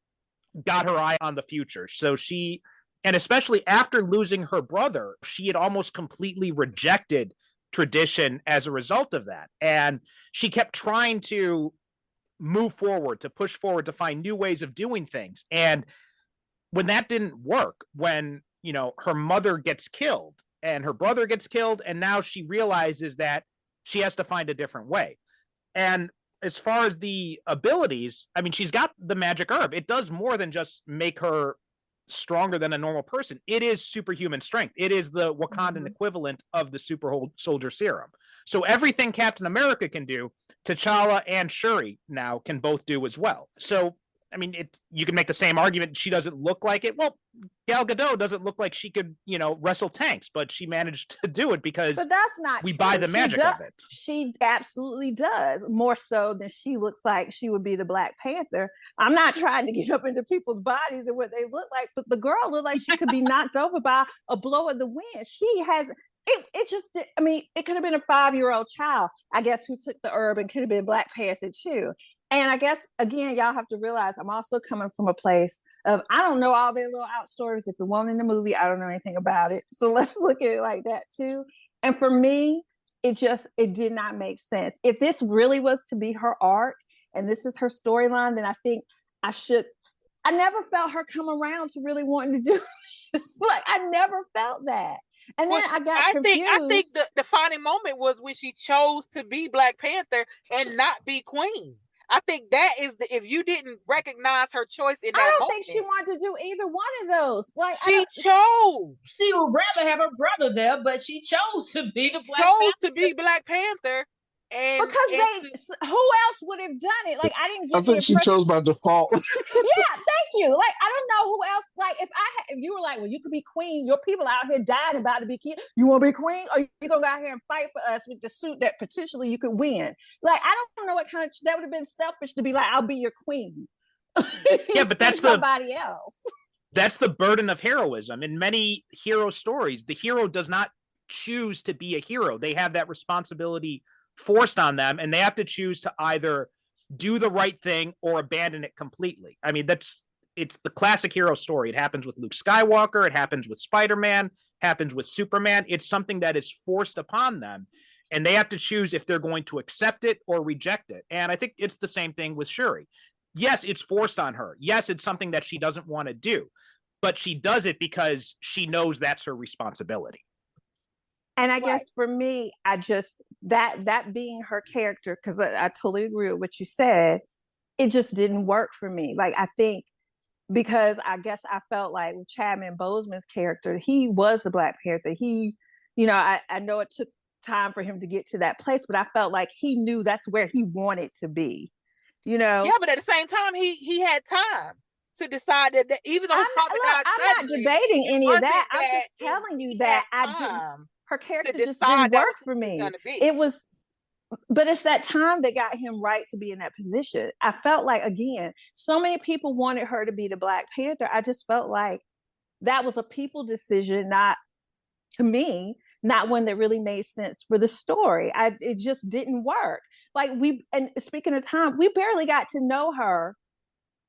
got her eye on the future. So she, and especially after losing her brother, she had almost completely rejected tradition as a result of that. And she kept trying to move forward, to push forward, to find new ways of doing things. And when that didn't work, when her mother gets killed and her brother gets killed, and now she realizes that she has to find a different way. And as far as the abilities, I mean, she's got the magic herb. It does more than just make her stronger than a normal person. It is superhuman strength. It is the Wakandan equivalent of the super soldier serum. So everything Captain America can do, T'Challa and Shuri now can both do as well. So I mean, you can make the same argument. She doesn't look like it. Well, Gal Gadot doesn't look like she could, wrestle tanks, but she managed to do it because but that's not we true. buy the magic of it. She absolutely does, more so than she looks like she would be the Black Panther. I'm not trying to get up into people's bodies and what they look like, but the girl looked like she could be knocked over by a blow of the wind. She has it just, I mean, it could have been a 5-year-old child, I guess, who took the herb, and could have been Black Panther too. And I guess, again, y'all have to realize I'm also coming from a place of, I don't know all their little out stories. If it wasn't in the movie, I don't know anything about it. So let's look at it like that too. And for me, it did not make sense. If this really was to be her arc and this is her storyline, then I think I never felt her come around to really wanting to do this. Like, I never felt that. And then I got confused. I think the defining moment was when she chose to be Black Panther and not be Queen. I think that is if you didn't recognize her choice in that moment. I don't think she wanted to do either one of those. Like, she chose. She would rather have her brother there, but she chose to be the Black Panther. And because who else would have done it? Like, I didn't get. I think she chose by default. Yeah, thank you. Like, I don't know who else. Like, if you were like, well, you could be queen. Your people out here dying about to be king. You want to be queen, or you gonna go out here and fight for us with the suit that potentially you could win? Like, I don't know what kind of that would have been selfish to be like, I'll be your queen. Yeah, but that's somebody else. That's the burden of heroism. In many hero stories, the hero does not choose to be a hero. They have that responsibility forced on them, and they have to choose to either do the right thing or abandon it completely. I mean, it's the classic hero story. It happens with Luke Skywalker, it happens with Spider-Man, happens with Superman. It's something that is forced upon them, and they have to choose if they're going to accept it or reject it. And I think it's the same thing with Shuri. Yes, it's forced on her. Yes, it's something that she doesn't want to do, but she does it because she knows that's her responsibility. And I guess for me, I just, that being her character, because I totally agree with what you said, it just didn't work for me. Like, I think because I guess I felt like with Chadwick Boseman's character, he was the Black Panther. He, I know it took time for him to get to that place, but I felt like he knew that's where he wanted to be, Yeah, but at the same time, he had time to decide that even though I'm not debating any of that. I'm just telling you that I didn't. Her character just didn't work for me. It was, but it's that time that got him right to be in that position. I felt like, again, so many people wanted her to be the Black Panther. I just felt like that was a people decision, not, to me, not one that really made sense for the story. It just didn't work. Like, and speaking of time, we barely got to know her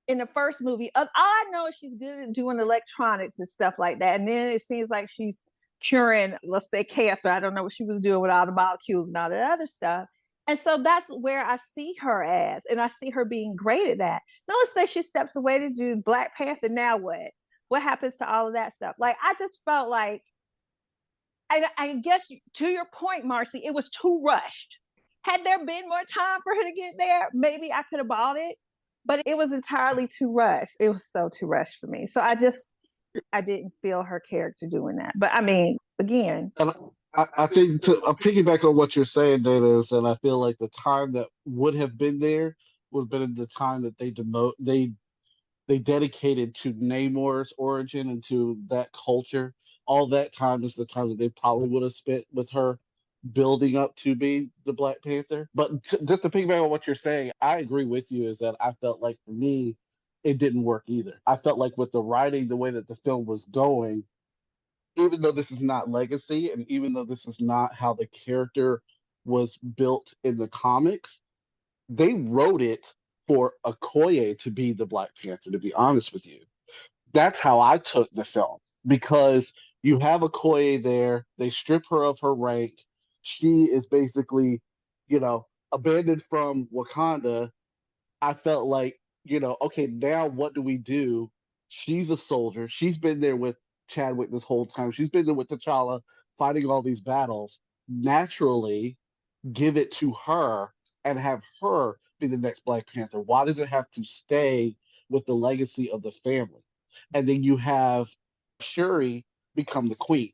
in the first movie. All I know is she's good at doing electronics and stuff like that. And then it seems like she's curing, let's say, cancer. I don't know what she was doing with all the molecules and all that other stuff. And so that's where I see her as, and I see her being great at that. Now let's say she steps away to do Black Panther. Now what? What happens to all of that stuff? Like, I just felt like, I guess to your point, Marcie, it was too rushed. Had there been more time for her to get there, maybe I could have bought it, but it was entirely too rushed. It was so too rushed for me. So I didn't feel her character doing that. But I mean, again, And I think to piggyback on what you're saying, Dana, is, and I feel like the time that would have been there would have been the time that they dedicated to Namor's origin and to that culture. All that time is the time that they probably would have spent with her building up to be the Black Panther. But just to piggyback on what you're saying, I agree with you. Is that I felt like for me, it didn't work either. I felt like with the writing, the way that the film was going, even though this is not legacy, and even though this is not how the character was built in the comics, they wrote it for Okoye to be the Black Panther, to be honest with you. That's how I took the film because you have Okoye there, they strip her of her rank. She is basically, abandoned from Wakanda. I felt like, okay, now what do we do? She's a soldier. She's been there with Chadwick this whole time. She's been there with T'Challa fighting all these battles. Naturally, give it to her and have her be the next Black Panther? Why does it have to stay with the legacy of the family? And then you have Shuri become the queen.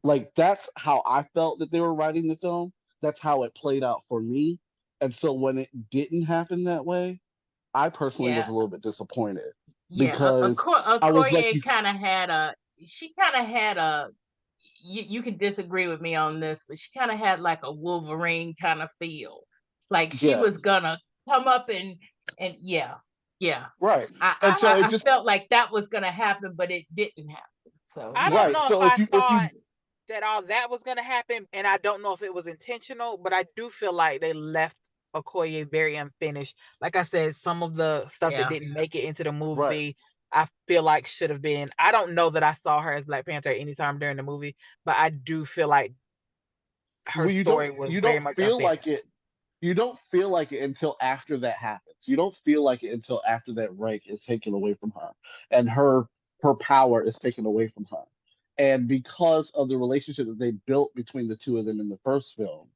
Like that's how I felt that they were writing the film. That's how it played out for me. And so when it didn't happen that way, I personally was Yeah. a little bit disappointed Yeah. because I was like, Okoye kind of had a, she kind of had a, you can disagree with me on this, but she kind of had like a Wolverine kind of feel. Like she yes, was gonna come up and yeah, yeah. right. And so it I just felt like that was gonna happen, but it didn't happen. So I don't right. know if So I if you thought that all that was going to happen, and I don't know if it was intentional, but I do feel like they left Okoye very unfinished. Like I said, some of the stuff that yeah, didn't make it into the right. movie, I feel like should have been. I don't know that I saw her as Black Panther at any time during the movie, but I do feel like her Well, story was you very don't much feel like unfinished. it you don't feel like it until after that happens. You don't feel like it until after that rank is taken away from her and her power is taken away from her. And because of the relationship that they built between the two of them in the first film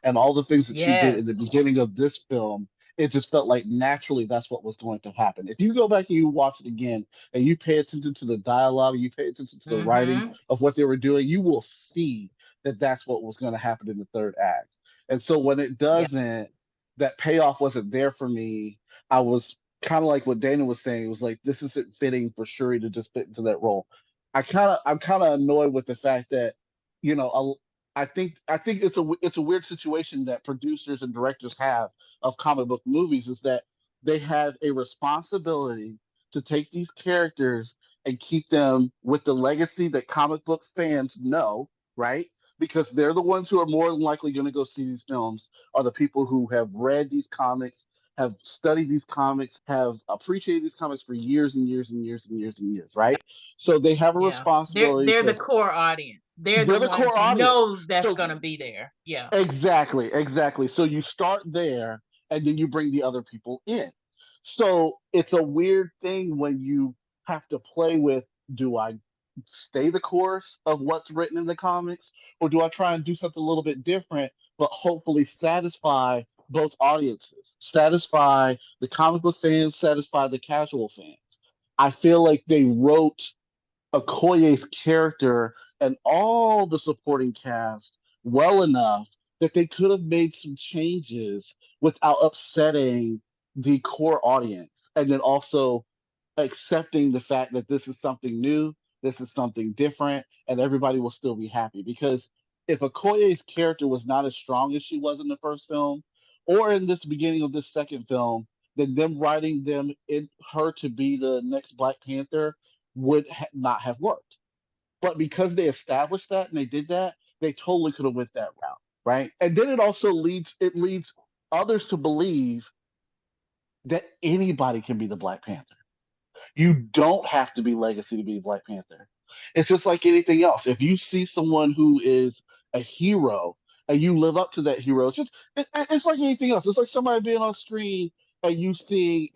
and all the things that she did in the yes, beginning of this film, it just felt like naturally that's what was going to happen. If you go back and you watch it again and you pay attention to the dialogue, you pay attention to the writing mm-hmm, of what they were doing, you will see that that's what was going to happen in the third act. And so when it yeah, doesn't, that payoff wasn't there for me. I was kind of like what Dana was saying. It was like this isn't fitting for Shuri to just fit into that role. I'm kind of annoyed with the fact that, you know, I think it's a weird situation that producers and directors have of comic book movies is that they have a responsibility to take these characters and keep them with the legacy that comic book fans know, right? Because they're the ones who are more than likely going to go see these films are the people who have read these comics, have studied these comics, have appreciated these comics for years and years and years and years and years, right? So they have a yeah. responsibility They're the to, core audience. They're the they're the ones core you audience. know that's So gonna be there. Yeah, exactly, exactly. So you start there and then you bring the other people in. So it's a weird thing when you have to play with do I stay the course of what's written in the comics or do I try and do something a little bit different but hopefully satisfy both audiences, satisfy the comic book fans, satisfy the casual fans. I feel like they wrote Okoye's character and all the supporting cast well enough that they could have made some changes without upsetting the core audience. And then also accepting the fact that this is something new, this is something different, and everybody will still be happy. Because if Okoye's character was not as strong as she was in the first film, or in this beginning of this second film, then them writing them in her to be the next Black Panther would not have worked. But because they established that and they did that, they totally could have went that route, right? And then it leads others to believe that anybody can be the Black Panther. You don't have to be legacy to be Black Panther. It's just like anything else. If you see someone who is a hero and you live up to that hero, it's like anything else. It's like somebody being on screen and you see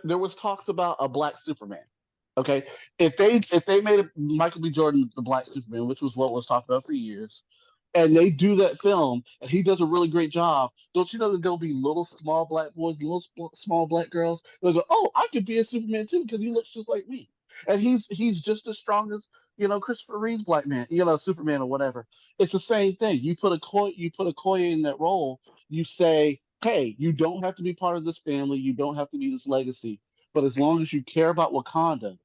there was talks about a black Superman. Okay, if they made Michael B. Jordan the Black Superman, which was what was talked about for years, and they do that film, and he does a really great job. Don't you know that there'll be little small black boys, little small black girls? They'll go, "Oh, I could be a Superman too because he looks just like me," and he's just as strong as Christopher Reeve's Black Man, Superman or whatever. It's the same thing. You put a Okoye in that role. You say, "Hey, you don't have to be part of this family. You don't have to be this legacy, but as long as you care about Wakanda."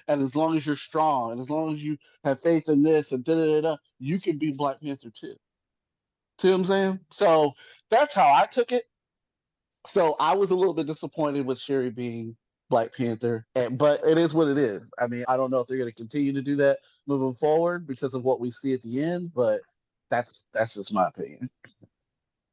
And as long as you're strong, and as long as you have faith in this, and da da da da, you can be Black Panther too. See what I'm saying? So that's how I took it. So I was a little bit disappointed with Sherry being Black Panther, but it is what it is. I mean, I don't know if they're going to continue to do that moving forward because of what we see at the end, but that's just my opinion.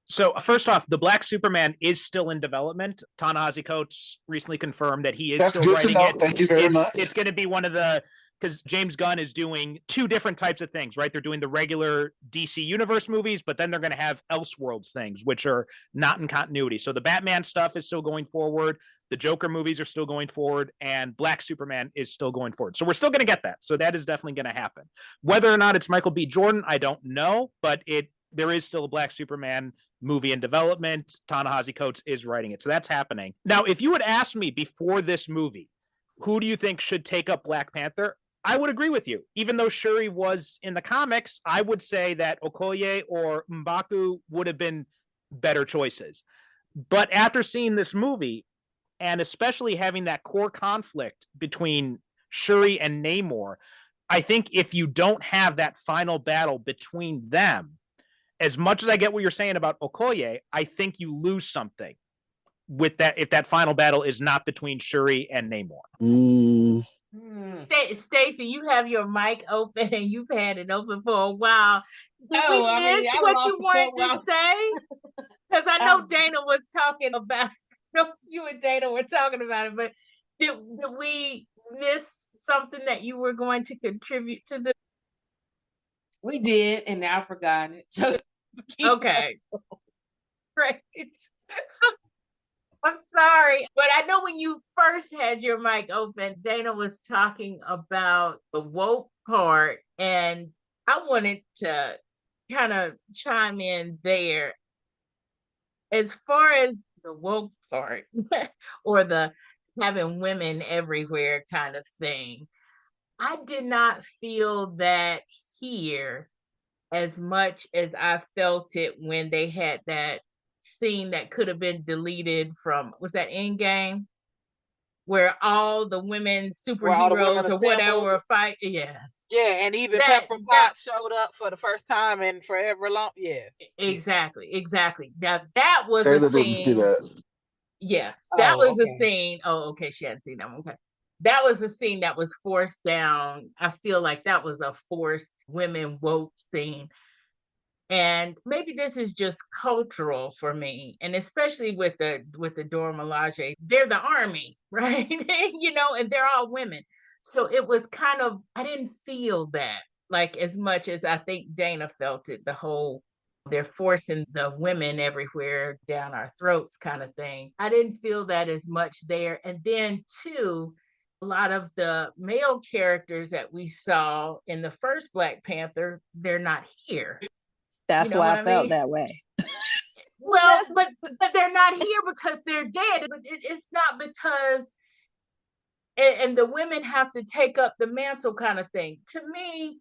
So first off, the Black Superman is still in development. Ta-Nehisi Coates recently confirmed that he is still writing it. Thank you very much. It's going to be one of the, because James Gunn is doing two different types of things, right? They're doing the regular DC Universe movies, but then they're going to have Elseworlds things, which are not in continuity. So the Batman stuff is still going forward. The Joker movies are still going forward, and Black Superman is still going forward. So we're still going to get that. So that is definitely going to happen. Whether or not it's Michael B. Jordan, I don't know, but there is still a Black Superman movie in development. Ta-Nehisi Coates is writing it. So that's happening. Now, if you had asked me before this movie, who do you think should take up Black Panther? I would agree with you. Even though Shuri was in the comics, I would say that Okoye or M'Baku would have been better choices. But after seeing this movie, and especially having that core conflict between Shuri and Namor, I think if you don't have that final battle between them, as much as I get what you're saying about Okoye, I think you lose something with that if that final battle is not between Shuri and Namor. Staci, you have your mic open and you've had it open for a while. Did we miss what you wanted to say? Because I know Dana was talking about you and Dana were talking about it, but did we miss something that you were going to contribute to this? We did, and now I've forgotten it. So okay. Great. I'm sorry, but I know when you first had your mic open, Dana was talking about the woke part, and I wanted to kind of chime in there. As far as the woke part, or the having women everywhere kind of thing, I did not feel that here as much as I felt it when they had that scene that could have been deleted from, was that Endgame? Where all the women superheroes or whatever were fighting. Yes. Yeah, and even Pepper Potts showed up for the first time in forever long. Yes. Exactly. Now that was a scene. Yeah, that was a scene. Oh, okay. She hadn't seen that one. Okay. That was a scene that was forced down. I feel like that was a forced women woke scene. And maybe this is just cultural for me, and especially with the Dora Milaje, they're the army, right? And they're all women. So it was kind of, I didn't feel that like as much as I think Dana felt it, the whole they're forcing the women everywhere down our throats kind of thing. I didn't feel that as much there. And then too, a lot of the male characters that we saw in the first Black Panther, they're not here. That's why I felt that way. Well, but they're not here because they're dead. But it's not because, and the women have to take up the mantle kind of thing. To me,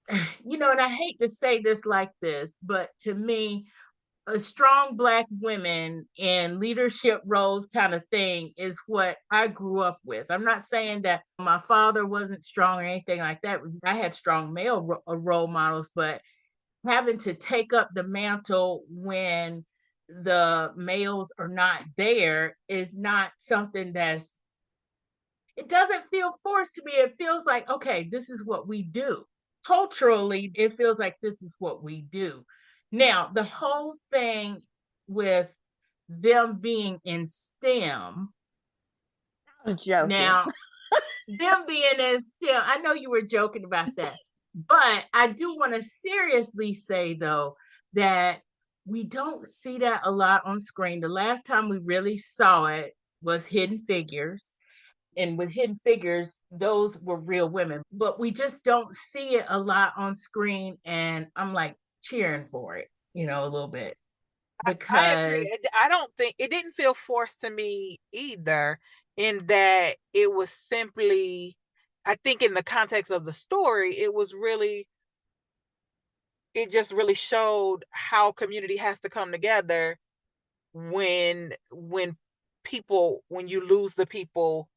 and I hate to say this like this, but to me, a strong Black women in leadership roles kind of thing is what I grew up with. I'm not saying that my father wasn't strong or anything like that. I had strong male role models, but having to take up the mantle when the males are not there is not something it doesn't feel forced to me. It feels like, okay, this is what we do. Culturally, it feels like this is what we do. Now, the whole thing with them being in STEM. I was joking. Now, them being in still, I know you were joking about that, but I do want to seriously say though that we don't see that a lot on screen. The last time we really saw it was Hidden Figures. And with Hidden Figures, those were real women, but we just don't see it a lot on screen. And I'm like cheering for it, you know, a little bit. I agree. Because I don't think it didn't feel forced to me either, in that it was simply, I think in the context of the story, it just really showed how community has to come together when you lose the people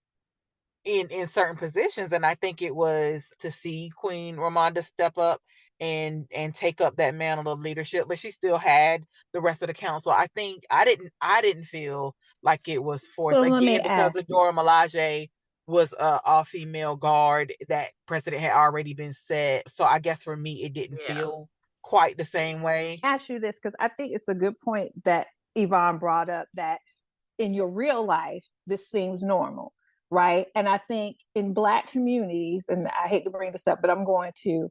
in certain positions. And I think it was to see Queen Ramonda step up and take up that mantle of leadership, but she still had the rest of the council. I think I didn't feel like it was forced, So let me again, because the ask you. Dora Milaje was a all-female guard that precedent had already been set. So I guess for me it didn't feel quite the same way. Ask you this because I think it's a good point that Yvonne brought up, that in your real life this seems normal, right? And I think in Black communities, and I hate to bring this up, but I'm going to,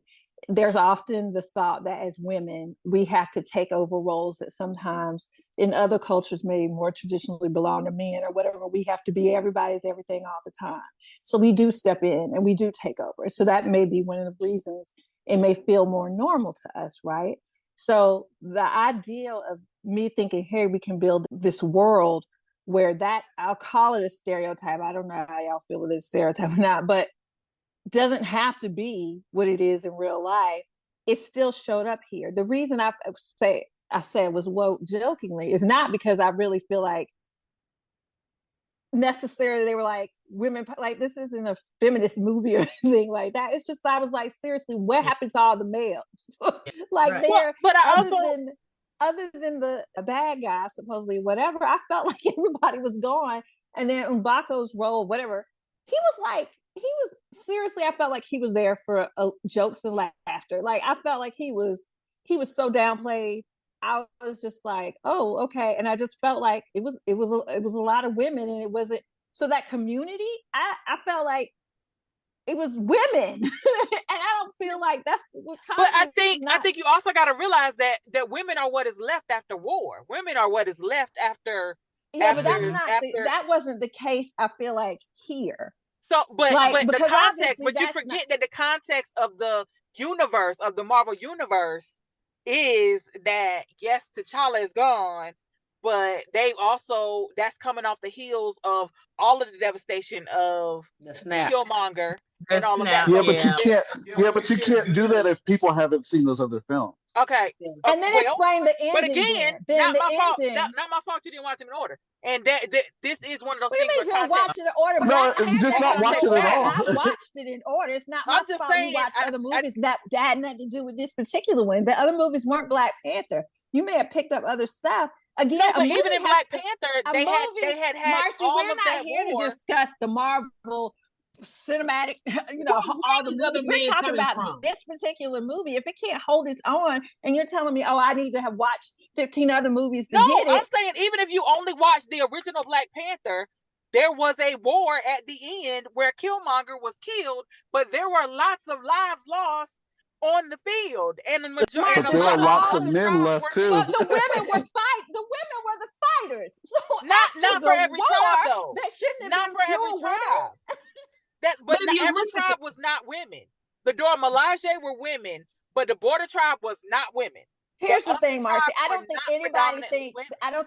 there's often the thought that as women we have to take over roles that sometimes in other cultures may more traditionally belong to men or whatever. We have to be everybody's everything all the time, so we do step in and we do take over. So that may be one of the reasons it may feel more normal to us, right? So the ideal of me thinking, hey, we can build this world where that, I'll call it a stereotype, I don't know how y'all feel with this stereotype or not, but doesn't have to be what it is in real life. It still showed up here. The reason I say it was woke jokingly is not because I really feel like necessarily they were like women, like this isn't a feminist movie or anything like that. It's just, I was like, seriously, what happens to all the males? Like Right. they're, But I other than the bad guy, supposedly, whatever, I felt like everybody was gone. And then M'Bako's role, whatever, he was seriously, I felt like he was there for jokes and laughter. Like I felt like he was so downplayed. I was just like, oh, okay. And I just felt like it was a lot of women, and it wasn't, so that community, I felt like it was women. And I don't feel like that's what. But I think you also got to realize that women are what is left after war. Women are what is left after. Yeah, but that's not that wasn't the case, I feel like, here. So, but the context, but you forget that the context of the universe, of the Marvel universe, is that yes, T'Challa is gone, but they've also, that's coming off the heels of all of the devastation of the snap, Killmonger, and all of that. Yeah, but you can't. Yeah, but you can't do that if people haven't seen those other films. Okay, and then explain the ending. But again, then not my fault. Not my fault. You didn't watch them in order, and that this is one of those things. What do you mean, watch it in order? No, just not watch it at all. I watched it in order. It's not my fault. You watched other movies that had nothing to do with this particular one. The other movies weren't Black Panther. You may have picked up other stuff. Again, no, but even in Black Panther, they had Marcie, all we're of not that here war. to discuss the Marvel cinematic, all the movies. We're talking about this particular movie. If it can't hold its own, and you're telling me, oh, I need to have watched 15 other movies to get it. I'm saying even if you only watch the original Black Panther, there was a war at the end where Killmonger was killed, but there were lots of lives lost on the field, and the majority. But there are lots of men left too. But the women were The women were the fighters. So not for every tribe though. That shouldn't have not been for every tribe. But every tribe was not women. The Dora Milaje were women, but the Border tribe was not women. Here's the thing, Marcie. I don't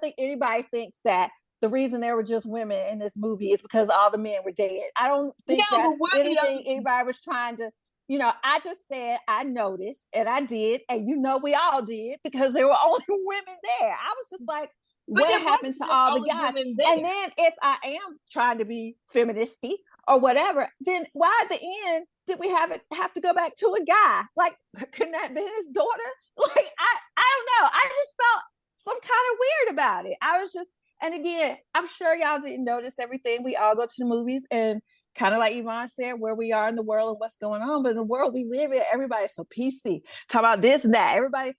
think anybody thinks that the reason there were just women in this movie is because all the men were dead. I don't think that's anything anybody was trying to. I just said I noticed, and I did, and we all did, because there were only women there. I was just like, what happened to all the guys? And then if I am trying to be feministy or whatever, then why at the end did we have to go back to a guy? Like, couldn't that be his daughter? Like, I don't know. I just felt some kind of weird about it. I was just, and again, I'm sure y'all didn't notice everything. We all go to the movies, and kind of like Yvonne said, where we are in the world and what's going on. But in the world we live in, everybody's so PC. Talk about this and that. Everybody,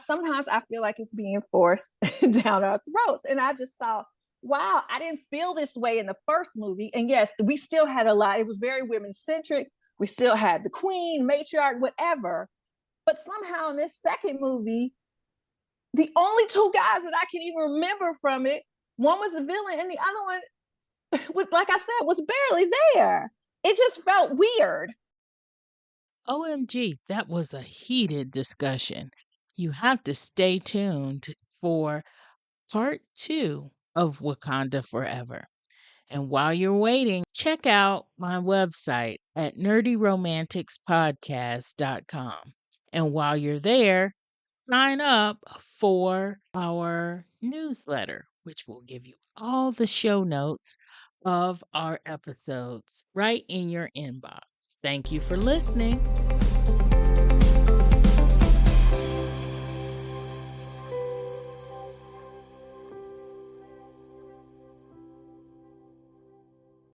sometimes I feel like it's being forced down our throats. And I just thought wow, I didn't feel this way in the first movie. And yes, we still had a lot. It was very women centric. We still had the queen, matriarch, whatever. But somehow in this second movie, the only two guys that I can even remember from it, one was a villain and the other one was, like I said, was barely there. It just felt weird. OMG, that was a heated discussion. You have to stay tuned for part 2 of Wakanda Forever. And while you're waiting, check out my website at nerdyromanticspodcast.com. And while you're there, sign up for our newsletter, which will give you all the show notes of our episodes right in your inbox. Thank you for listening.